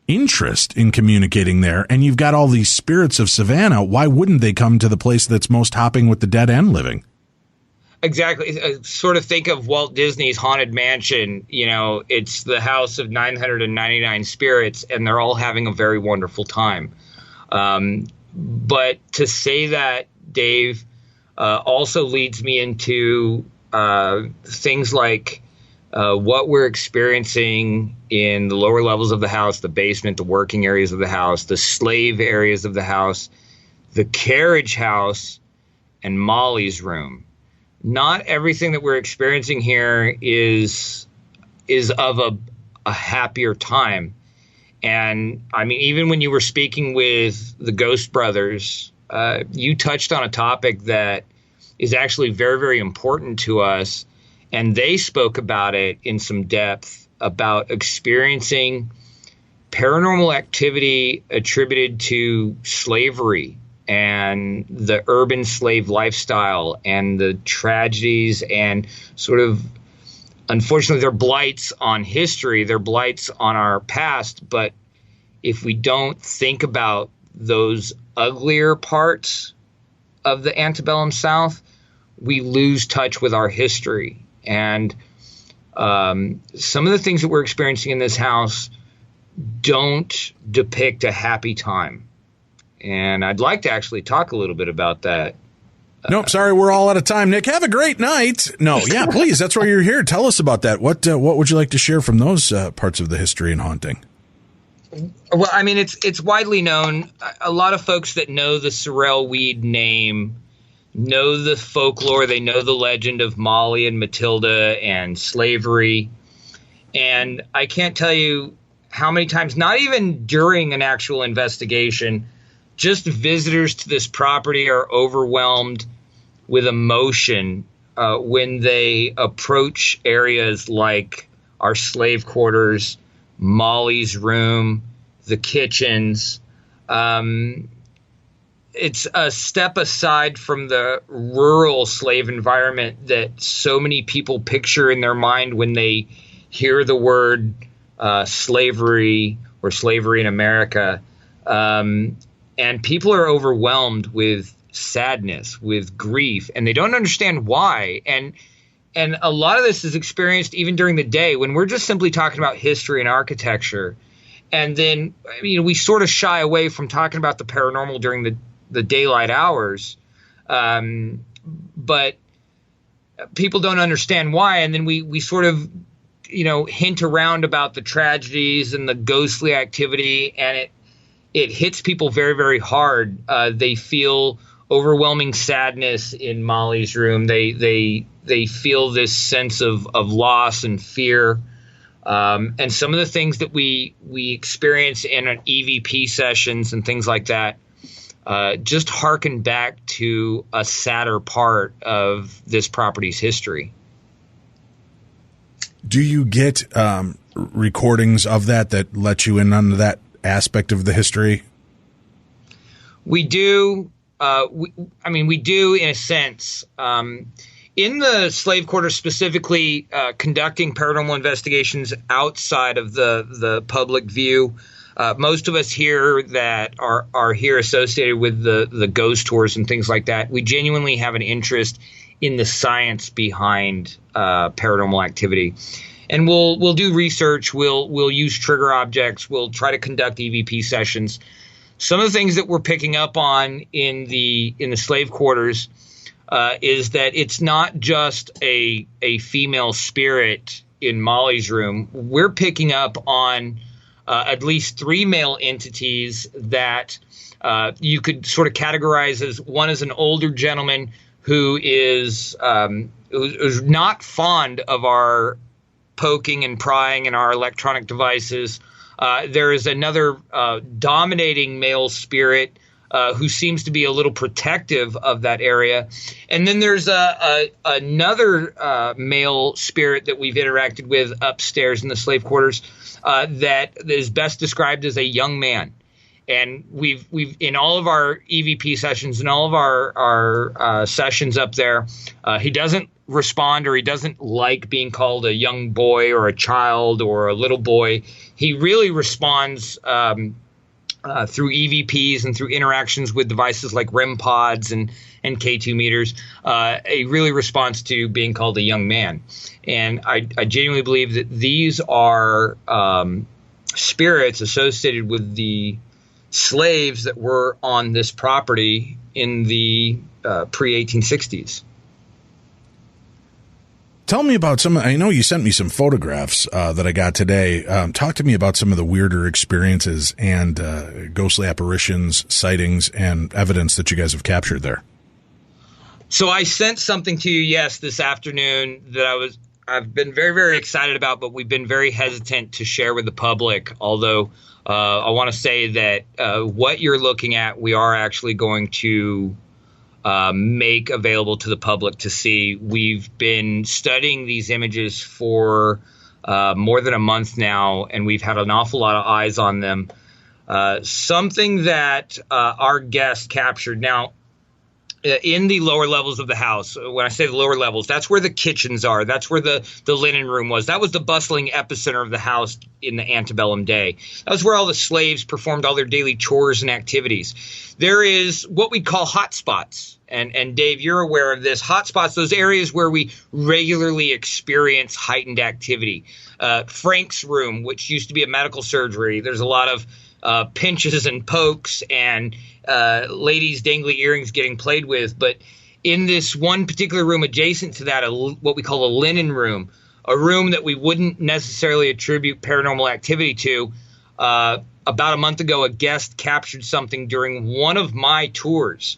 interest in communicating there, and you've got all these spirits of Savannah, why wouldn't they come to the place that's most hopping with the dead and living? Exactly. Sort of think of Walt Disney's Haunted Mansion. You know, it's the house of 999 spirits, and they're all having a very wonderful time. But to say that, Dave, also leads me into things like what we're experiencing in the lower levels of the house, the basement, the working areas of the house, the slave areas of the house, the carriage house, and Molly's room. Not everything that we're experiencing here is of a happier time. And I mean, even when you were speaking with the Ghost Brothers, you touched on a topic that is actually very, very important to us. And they spoke about it in some depth about experiencing paranormal activity attributed to slavery and the urban slave lifestyle and the tragedies and sort of, unfortunately, they're blights on history, they're blights on our past. But if we don't think about those uglier parts of the antebellum South, we lose touch with our history. And some of the things that we're experiencing in this house don't depict a happy time. And I'd like to actually talk a little bit about that. Nope, sorry, we're all out of time, Nick. Have a great night. No, yeah, please, that's why you're here. Tell us about that. What would you like to share from those parts of the history and haunting? Well, I mean, it's widely known. A lot of folks that know the Sorrel-Weed name know the folklore. They know the legend of Molly and Matilda and slavery. And I can't tell you how many times, not even during an actual investigation, just visitors to this property are overwhelmed with emotion when they approach areas like our slave quarters, Molly's room, the kitchens. It's a step aside from the rural slave environment that so many people picture in their mind when they hear the word slavery or slavery in America. And people are overwhelmed with sadness, with grief, and they don't understand why. And a lot of this is experienced even during the day when we're just simply talking about history and architecture. And then, I mean, we sort of shy away from talking about the paranormal during the daylight hours. But people don't understand why. And then we sort of, hint around about the tragedies and the ghostly activity, and it hits people very, very hard. They feel overwhelming sadness in Molly's room. They feel this sense of loss and fear. And some of the things that we experience in an EVP sessions and things like that just harken back to a sadder part of this property's history. Do you get recordings of that let you in on that aspect of the history? We do. We do in a sense. In the slave quarters specifically, conducting paranormal investigations outside of the public view. Most of us here that are here associated with the ghost tours and things like that, we genuinely have an interest in the science behind paranormal activity. And we'll do research. We'll use trigger objects. We'll try to conduct EVP sessions. Some of the things that we're picking up on in the slave quarters is that it's not just a female spirit in Molly's room. We're picking up on at least 3 male entities that you could sort of categorize as one is an older gentleman who is not fond of our poking and prying in our electronic devices. There is another dominating male spirit who seems to be a little protective of that area. And then there's another male spirit that we've interacted with upstairs in the slave quarters that is best described as a young man. And we've in all of our EVP sessions and all of our sessions up there, he doesn't respond, or he doesn't like being called a young boy or a child or a little boy. He really responds through EVPs and through interactions with devices like REM pods and K2 meters. He really responds to being called a young man. And I genuinely believe that these are spirits associated with the slaves that were on this property in the pre-1860s. Tell me about some. I know you sent me some photographs that I got today. Talk to me about some of the weirder experiences and ghostly apparitions, sightings, and evidence that you guys have captured there. So I sent something to you, yes, this afternoon that I've been very, very excited about, but we've been very hesitant to share with the public. Although I want to say that what you're looking at, we are actually going to make available to the public to see. We've been studying these images for more than a month now, and we've had an awful lot of eyes on them. Something that our guest captured. Now, in the lower levels of the house, when I say the lower levels, that's where the kitchens are. That's where the linen room was. That was the bustling epicenter of the house in the antebellum day. That was where all the slaves performed all their daily chores and activities. There is what we call hot spots. And Dave, you're aware of this. Hot spots, those areas where we regularly experience heightened activity. Frank's room, which used to be a medical surgery. There's a lot of pinches and pokes and ladies' dangly earrings getting played with. But in this one particular room adjacent to that, what we call a linen room, a room that we wouldn't necessarily attribute paranormal activity to, about a month ago, a guest captured something during one of my tours.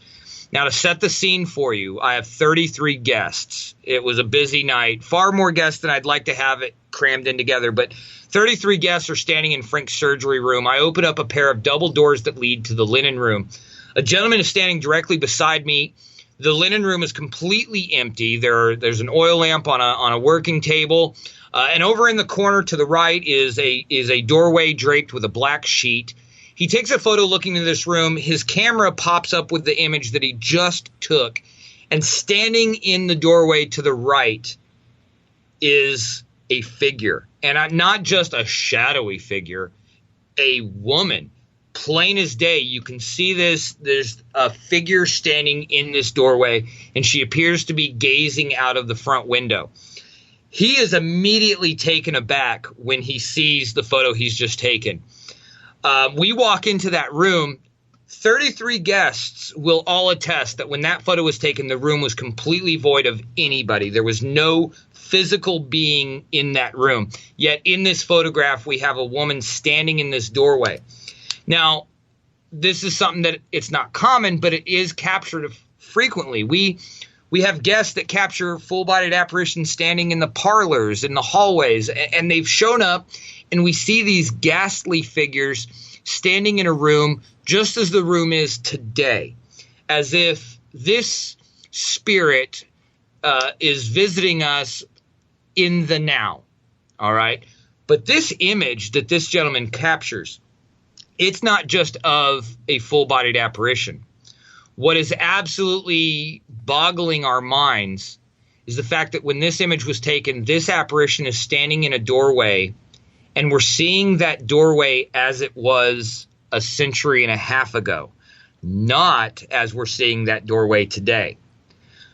Now, to set the scene for you, I have 33 guests. It was a busy night, far more guests than I'd like to have it crammed in together, but 33 guests are standing in Frank's surgery room. I open up a pair of double doors that lead to the linen room. A gentleman is standing directly beside me. The linen room is completely empty. There's an oil lamp on a working table, and over in the corner to the right is a doorway draped with a black sheet. He takes a photo looking into this room. His camera pops up with the image that he just took. And standing in the doorway to the right is a figure. And not just a shadowy figure, a woman. Plain as day. You can see this. There's a figure standing in this doorway, and she appears to be gazing out of the front window. He is immediately taken aback when he sees the photo he's just taken. We walk into that room. 33 guests will all attest that when that photo was taken, the room was completely void of anybody. There was no physical being in that room. Yet in this photograph, we have a woman standing in this doorway. Now, this is something that it's not common, but it is captured frequently. We have guests that capture full-bodied apparitions standing in the parlors, in the hallways, and they've shown up, and we see these ghastly figures standing in a room just as the room is today, as if this spirit is visiting us in the now, all right? But this image that this gentleman captures, it's not just of a full-bodied apparition. What is absolutely boggling our minds is the fact that when this image was taken, this apparition is standing in a doorway, and we're seeing that doorway as it was a century and a half ago, not as we're seeing that doorway today.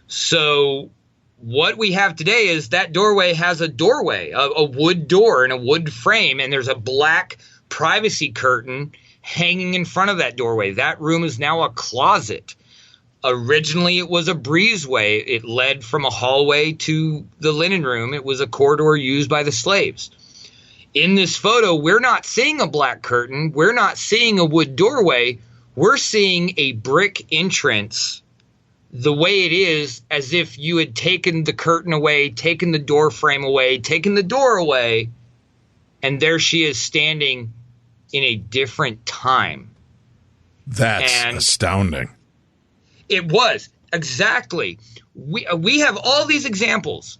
So what we have today is that doorway has a doorway, a wood door and a wood frame, and there's a black privacy curtain hanging in front of that doorway. That room is now a closet. Originally, it was a breezeway. It led from a hallway to the linen room. It was a corridor used by the slaves. In this photo, we're not seeing a black curtain. We're not seeing a wood doorway. We're seeing a brick entrance the way it is, as if you had taken the curtain away, taken the door frame away, taken the door away, and there she is standing in a different time. That's astounding. It was. Exactly. We have all these examples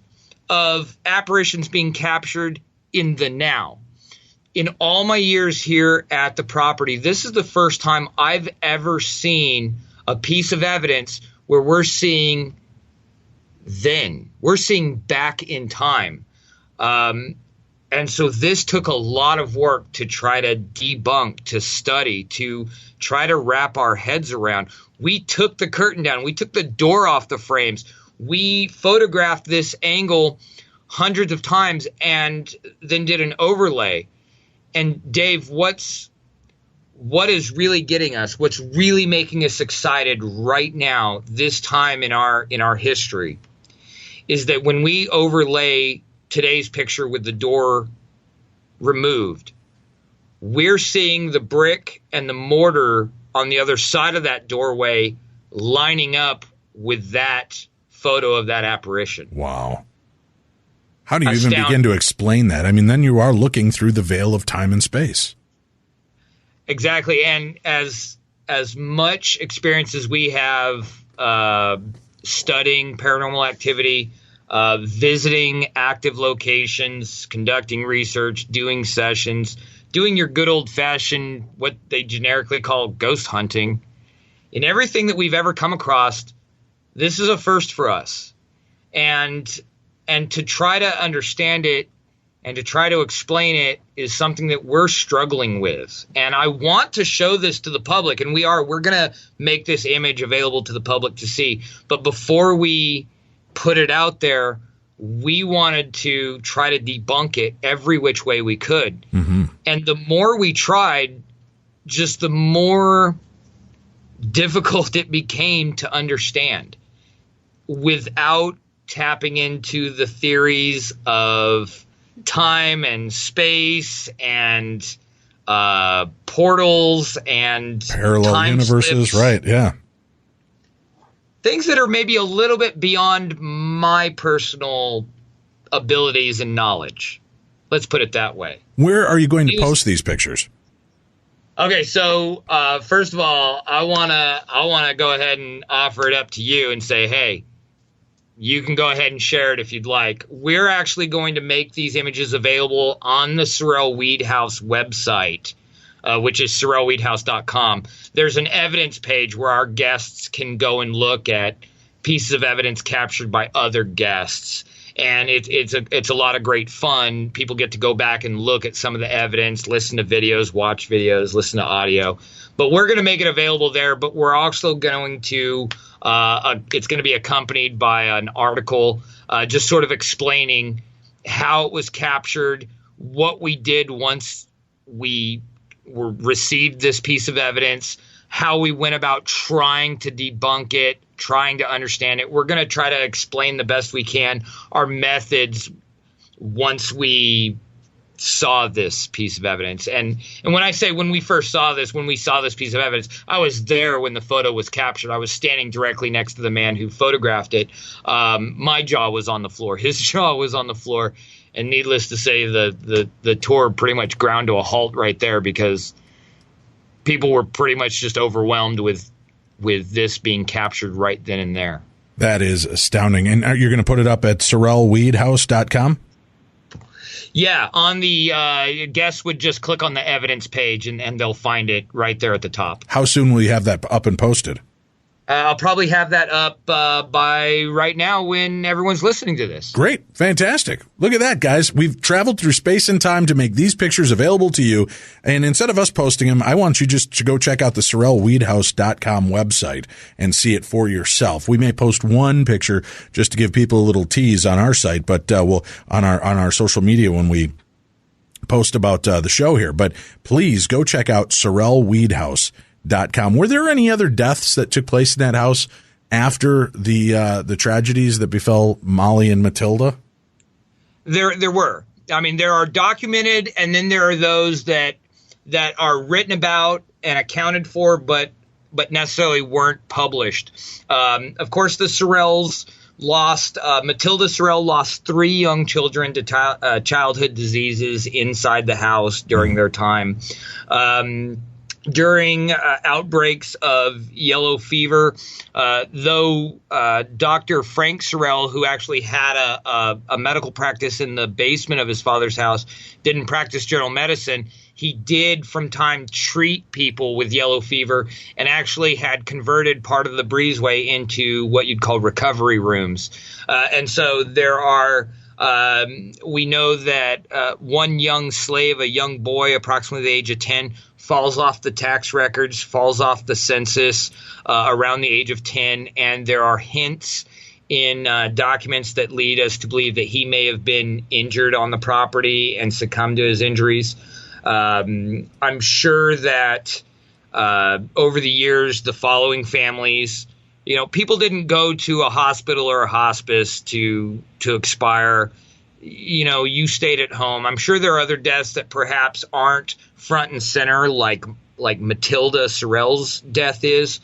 of apparitions being captured in the now. In all my years here at the property, this is the first time I've ever seen a piece of evidence where we're seeing back in time. And so this took a lot of work to try to debunk, to study, to try to wrap our heads around. We took the curtain down. We took the door off the frames. We photographed this angle hundreds of times and then did an overlay. And Dave, what is really getting us, what's really making us excited right now, this time in our history, is that when we overlay today's picture with the door removed, we're seeing the brick and the mortar on the other side of that doorway lining up with that photo of that apparition. Wow. How do you even begin to explain that? I mean, then you are looking through the veil of time and space. Exactly. And as much experience as we have studying paranormal activity, visiting active locations, conducting research, doing sessions, doing your good old-fashioned, what they generically call ghost hunting, in everything that we've ever come across, this is a first for us. And to try to understand it and to try to explain it is something that we're struggling with. And I want to show this to the public, and we're going to make this image available to the public to see. But before we put it out there, we wanted to try to debunk it every which way we could. Mm-hmm. And the more we tried, just the more difficult it became to understand without tapping into the theories of time and space and portals and parallel time universes, slips. Right? Yeah. Things that are maybe a little bit beyond my personal abilities and knowledge. Let's put it that way. Where are you going to post these pictures? Okay, so first of all, I wanna go ahead and offer it up to you and say, hey, you can go ahead and share it if you'd like. We're actually going to make these images available on the Sorrel-Weed House website, which is Sorrel-Weedhouse.com. There's an evidence page where our guests can go and look at pieces of evidence captured by other guests. And it's a lot of great fun. People get to go back and look at some of the evidence, listen to videos, watch videos, listen to audio. But we're going to make it available there. But we're also going to it's going to be accompanied by an article just sort of explaining how it was captured, what we did once we received this piece of evidence, how we went about trying to debunk it, trying to understand it. We're going to try to explain the best we can our methods once we saw this piece of evidence. And when I say when we first saw this, when we saw this piece of evidence, I was there when the photo was captured. I was standing directly next to the man who photographed it. My jaw was on the floor. His jaw was on the floor. And needless to say, the tour pretty much ground to a halt right there because people were pretty much just overwhelmed with this being captured right then and there. That is astounding. And you're going to put it up at Sorrel-Weedhouse.com? Yeah, on the guests would just click on the evidence page and they'll find it right there at the top. How soon will you have that up and posted? I'll probably have that up by right now when everyone's listening to this. Great. Fantastic. Look at that, guys. We've traveled through space and time to make these pictures available to you. And instead of us posting them, I want you just to go check out the Sorrel-Weedhouse.com website and see it for yourself. We may post one picture just to give people a little tease on our site, but we'll on our social media when we post about the show here. But please go check out Sorrel-Weed.com. Were there any other deaths that took place in that house after the tragedies that befell Molly and Matilda? There were. I mean, there are documented, and then there are those that are written about and accounted for, but necessarily weren't published. Of course, the Sorrels lost, Matilda Sorrel lost 3 young children to childhood diseases inside the house during their time. During outbreaks of yellow fever, though Dr. Frank Sorrel, who actually had a medical practice in the basement of his father's house, didn't practice general medicine, he did from time treat people with yellow fever and actually had converted part of the breezeway into what you'd call recovery rooms. And so there are, we know that one young slave, a young boy approximately the age of 10, falls off the tax records, falls off the census around the age of 10. And there are hints in documents that lead us to believe that he may have been injured on the property and succumbed to his injuries. I'm sure that over the years, the following families, people didn't go to a hospital or a hospice to expire. You stayed at home. I'm sure there are other deaths that perhaps aren't front and center like Matilda Sorrel's death is.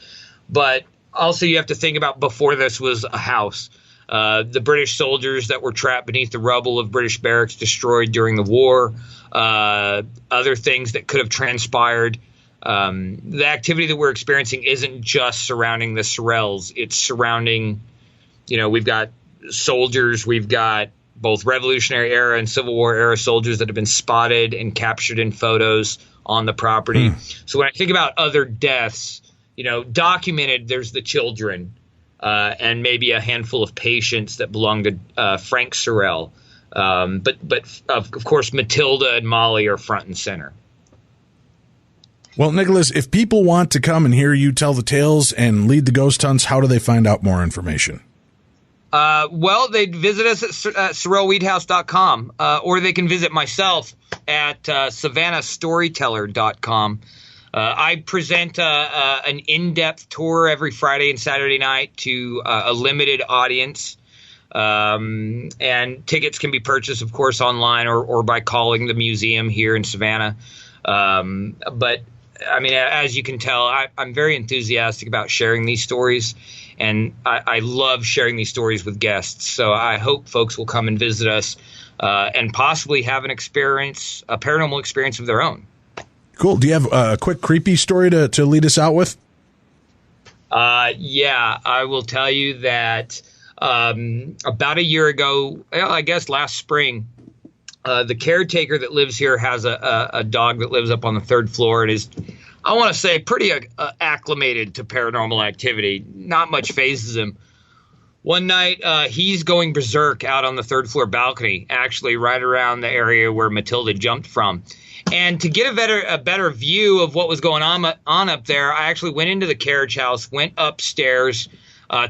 But also you have to think about before this was a house. The British soldiers that were trapped beneath the rubble of British barracks destroyed during the war. Other things that could have transpired. The activity that we're experiencing isn't just surrounding the Sorrels. It's surrounding, we've got soldiers, we've got both Revolutionary era and Civil War era soldiers that have been spotted and captured in photos on the property. So when I think about other deaths, documented, there's the children and maybe a handful of patients that belong to Frank Sorrel. But of course, Matilda and Molly are front and center. Well, Nicholas, if people want to come and hear you tell the tales and lead the ghost hunts, how do they find out more information? Well, they'd visit us at Sorrel-Weed-House.com, or they can visit myself at SavannahStoryteller.com. I present an in-depth tour every Friday and Saturday night to a limited audience. And tickets can be purchased, of course, online or by calling the museum here in Savannah. But I mean, as you can tell, I'm very enthusiastic about sharing these stories, and I love sharing these stories with guests. So I hope folks will come and visit us and possibly have an experience, a paranormal experience of their own. Cool. Do you have a quick creepy story to lead us out with? Yeah, I will tell you that about a year ago, I guess last spring, the caretaker that lives here has a dog that lives up on the 3rd floor and is, I want to say, pretty acclimated to paranormal activity. Not much phases him. One night, he's going berserk out on the 3rd floor balcony, actually right around the area where Matilda jumped from. And to get a better view of what was going on up there, I actually went into the carriage house, went upstairs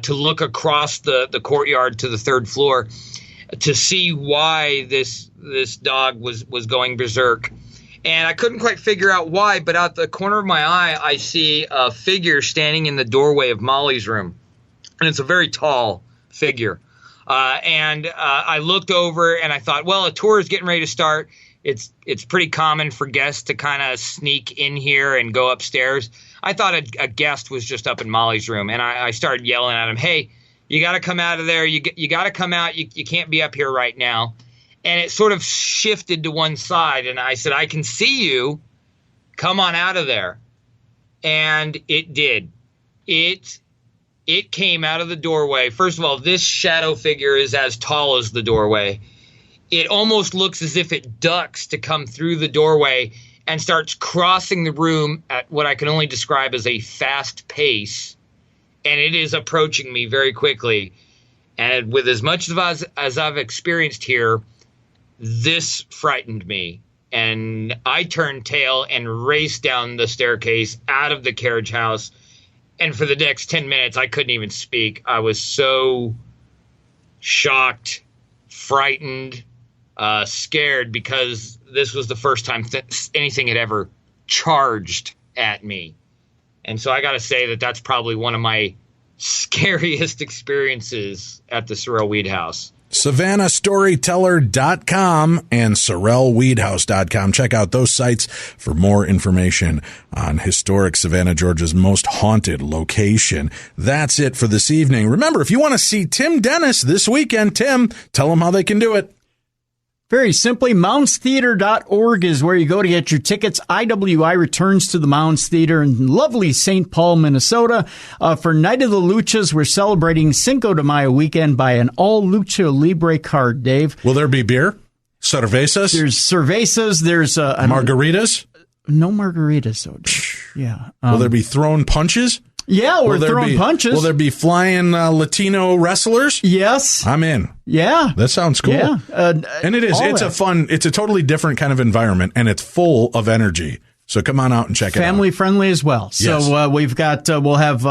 to look across the courtyard to the 3rd floor to see why this dog was going berserk. And I couldn't quite figure out why, but out the corner of my eye, I see a figure standing in the doorway of Molly's room. And it's a very tall figure. And I looked over and I thought, well, a tour is getting ready to start. It's pretty common for guests to kind of sneak in here and go upstairs. I thought a guest was just up in Molly's room, and I started yelling at him, hey, you got to come out of there. You got to come out. You can't be up here right now. And it sort of shifted to one side, and I said, I can see you. Come on out of there. And it did. It came out of the doorway. First of all, this shadow figure is as tall as the doorway. It almost looks as if it ducks to come through the doorway and starts crossing the room at what I can only describe as a fast pace. And it is approaching me very quickly. And with as much as I've experienced here, this frightened me. And I turned tail and raced down the staircase out of the carriage house. And for the next 10 minutes, I couldn't even speak. I was so shocked, frightened, scared, because this was the first time anything had ever charged at me. And so I got to say that that's probably one of my scariest experiences at the Sorrel-Weed House. SavannahStoryteller.com and Sorrel-Weed-House.com. Check out those sites for more information on historic Savannah, Georgia's most haunted location. That's it for this evening. Remember, if you want to see Tim Dennis this weekend, Tim, tell them how they can do it. Very simply, moundstheater.org is where you go to get your tickets. IWI returns to the Mounds Theater in lovely St. Paul, Minnesota. For Night of the Luchas, we're celebrating Cinco de Mayo weekend by an all Lucha Libre card, Dave. Will there be beer? Cervezas? There's cervezas. There's margaritas? No margaritas, though. Yeah. Will there be thrown punches? Yeah, we're throwing punches. Will there be flying Latino wrestlers? Yes. I'm in. Yeah. That sounds cool. Yeah. And it is. It's a totally different kind of environment, and it's full of energy. So come on out and check it out. Family friendly as well. Yes. So we've got, we'll have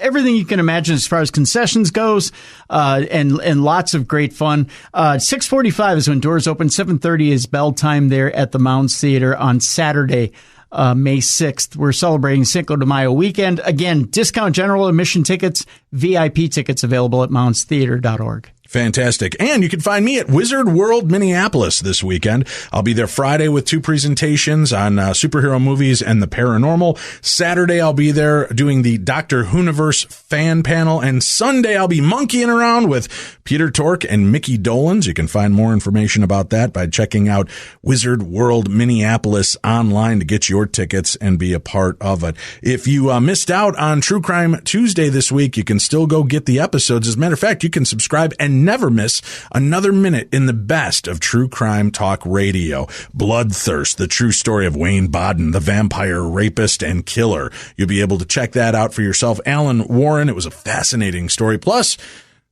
everything you can imagine as far as concessions goes, and lots of great fun. 6:45 is when doors open. 7:30 is bell time there at the Mounds Theater on Saturday. May 6th. We're celebrating Cinco de Mayo weekend. Again, discount general admission tickets, VIP tickets available at moundstheater.org. Fantastic. And you can find me at Wizard World Minneapolis this weekend. I'll be there Friday with 2 presentations on superhero movies and the paranormal. Saturday, I'll be there doing the Dr. Whoniverse fan panel. And Sunday, I'll be monkeying around with Peter Tork and Mickey Dolans. You can find more information about that by checking out Wizard World Minneapolis online to get your tickets and be a part of it. If you missed out on True Crime Tuesday this week, you can still go get the episodes. As a matter of fact, you can subscribe and never miss another minute in the best of true crime talk radio. Bloodthirst, the true story of Wayne Bodden, the vampire rapist and killer. You'll be able to check that out for yourself. Alan Warren, it was a fascinating story. Plus,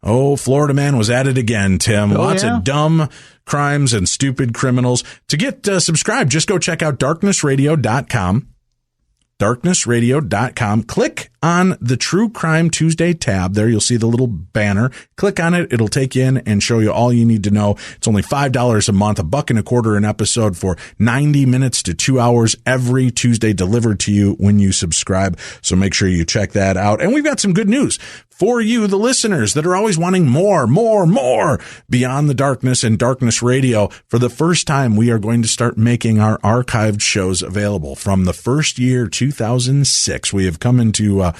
Florida Man was at it again, Tim. Lots of dumb crimes and stupid criminals. To get subscribed, just go check out darknessradio.com. darknessradio.com. Click on the True Crime Tuesday tab. There you'll see the little banner. Click on it. It'll take you in and show you all you need to know. It's only $5 a month, $1.25 an episode for 90 minutes to 2 hours every Tuesday delivered to you when you subscribe. So make sure you check that out. And we've got some good news for you, the listeners that are always wanting more Beyond the Darkness and Darkness Radio. For the first time, we are going to start making our archived shows available from the first year, 2006. We have come into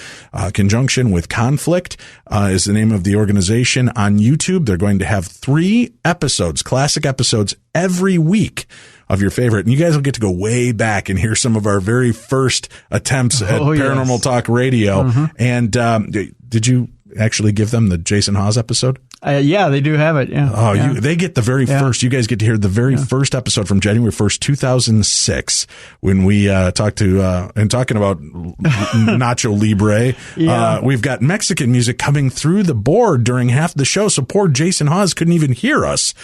conjunction with Conflict, is the name of the organization on YouTube. They're going to have 3 episodes, classic episodes every week of your favorite. And you guys will get to go way back and hear some of our very first attempts at Paranormal Talk Radio. Mm-hmm. And did you actually give them the Jason Hawes episode? Yeah, they do have it. Yeah. They get the very first. You guys get to hear the very first episode from January 1st, 2006, when we talked to and talking about Nacho Libre. We've got Mexican music coming through the board during half the show, so poor Jason Hawes couldn't even hear us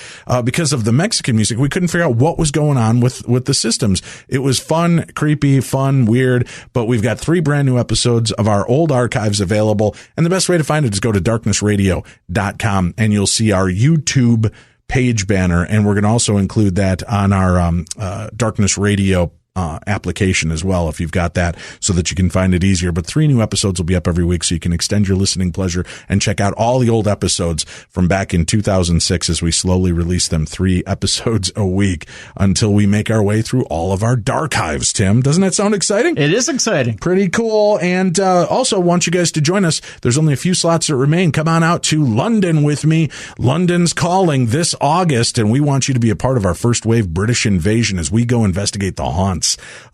because of the Mexican music. We couldn't figure out what was going on with the systems. It was fun, creepy, weird, but we've got 3 brand new episodes of our old archives available, and the best way to find it is go to darknessradio.com. And you'll see our YouTube page banner. And we're going to also include that on our Darkness Radio application as well, if you've got that, so that you can find it easier. But 3 new episodes will be up every week, so you can extend your listening pleasure and check out all the old episodes from back in 2006 as we slowly release them, 3 episodes a week until we make our way through all of our darchives. Tim, doesn't that sound exciting? It is exciting. Pretty cool. And also want you guys to join us. There's only a few slots that remain. Come on out to London with me. London's calling this August, and we want you to be a part of our first wave British invasion as we go investigate the haunts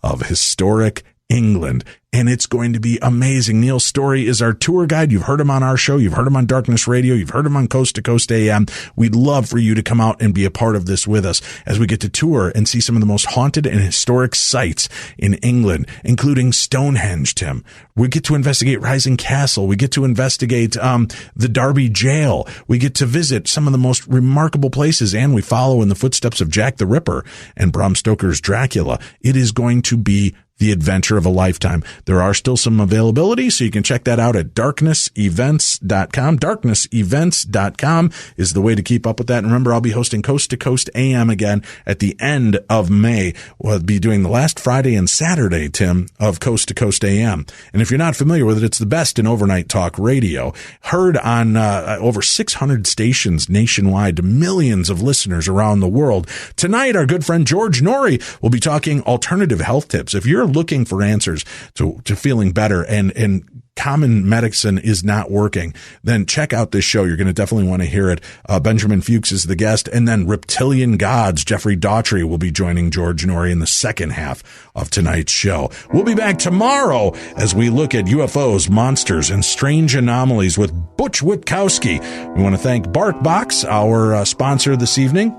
of historic England. And it's going to be amazing. Neil Story is our tour guide. You've heard him on our show. You've heard him on Darkness Radio. You've heard him on Coast to Coast AM. We'd love for you to come out and be a part of this with us as we get to tour and see some of the most haunted and historic sites in England, including Stonehenge, Tim. We get to investigate Rising Castle. We get to investigate the Derby Jail. We get to visit some of the most remarkable places, and we follow in the footsteps of Jack the Ripper and Bram Stoker's Dracula. It is going to be the adventure of a lifetime. There are still some availability, so you can check that out at darknessevents.com. Darknessevents.com is the way to keep up with that. And remember, I'll be hosting Coast to Coast AM again at the end of May. We'll be doing the last Friday and Saturday, Tim, of Coast to Coast AM. And if you're not familiar with it, it's the best in overnight talk radio. Heard on over 600 stations nationwide to millions of listeners around the world. Tonight, our good friend George Norrie will be talking alternative health tips. If you're looking for answers to feeling better and common medicine is not working, then check out this show. You're going to definitely want to hear it. Benjamin Fuchs is the guest, and then Reptilian Gods, Jeffrey Daughtry, will be joining George Norrie in the second half of tonight's show. We'll be back tomorrow as we look at UFOs, monsters, and strange anomalies with Butch Witkowski. We want to thank BarkBox, our sponsor this evening.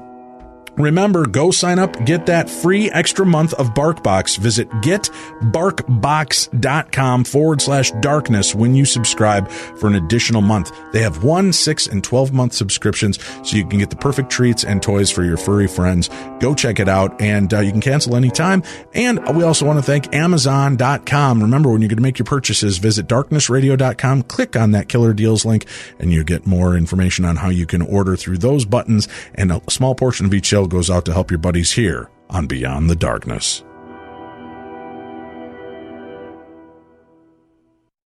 Remember, go sign up, get that free extra month of BarkBox. Visit getbarkbox.com/darkness when you subscribe for an additional month. They have 1, 6, and 12-month subscriptions, so you can get the perfect treats and toys for your furry friends. Go check it out, and you can cancel anytime. And we also want to thank Amazon.com. Remember, when you're going to make your purchases, visit darknessradio.com, click on that Killer Deals link, and you get more information on how you can order through those buttons, and a small portion of each show goes out to help your buddies here on Beyond the Darkness.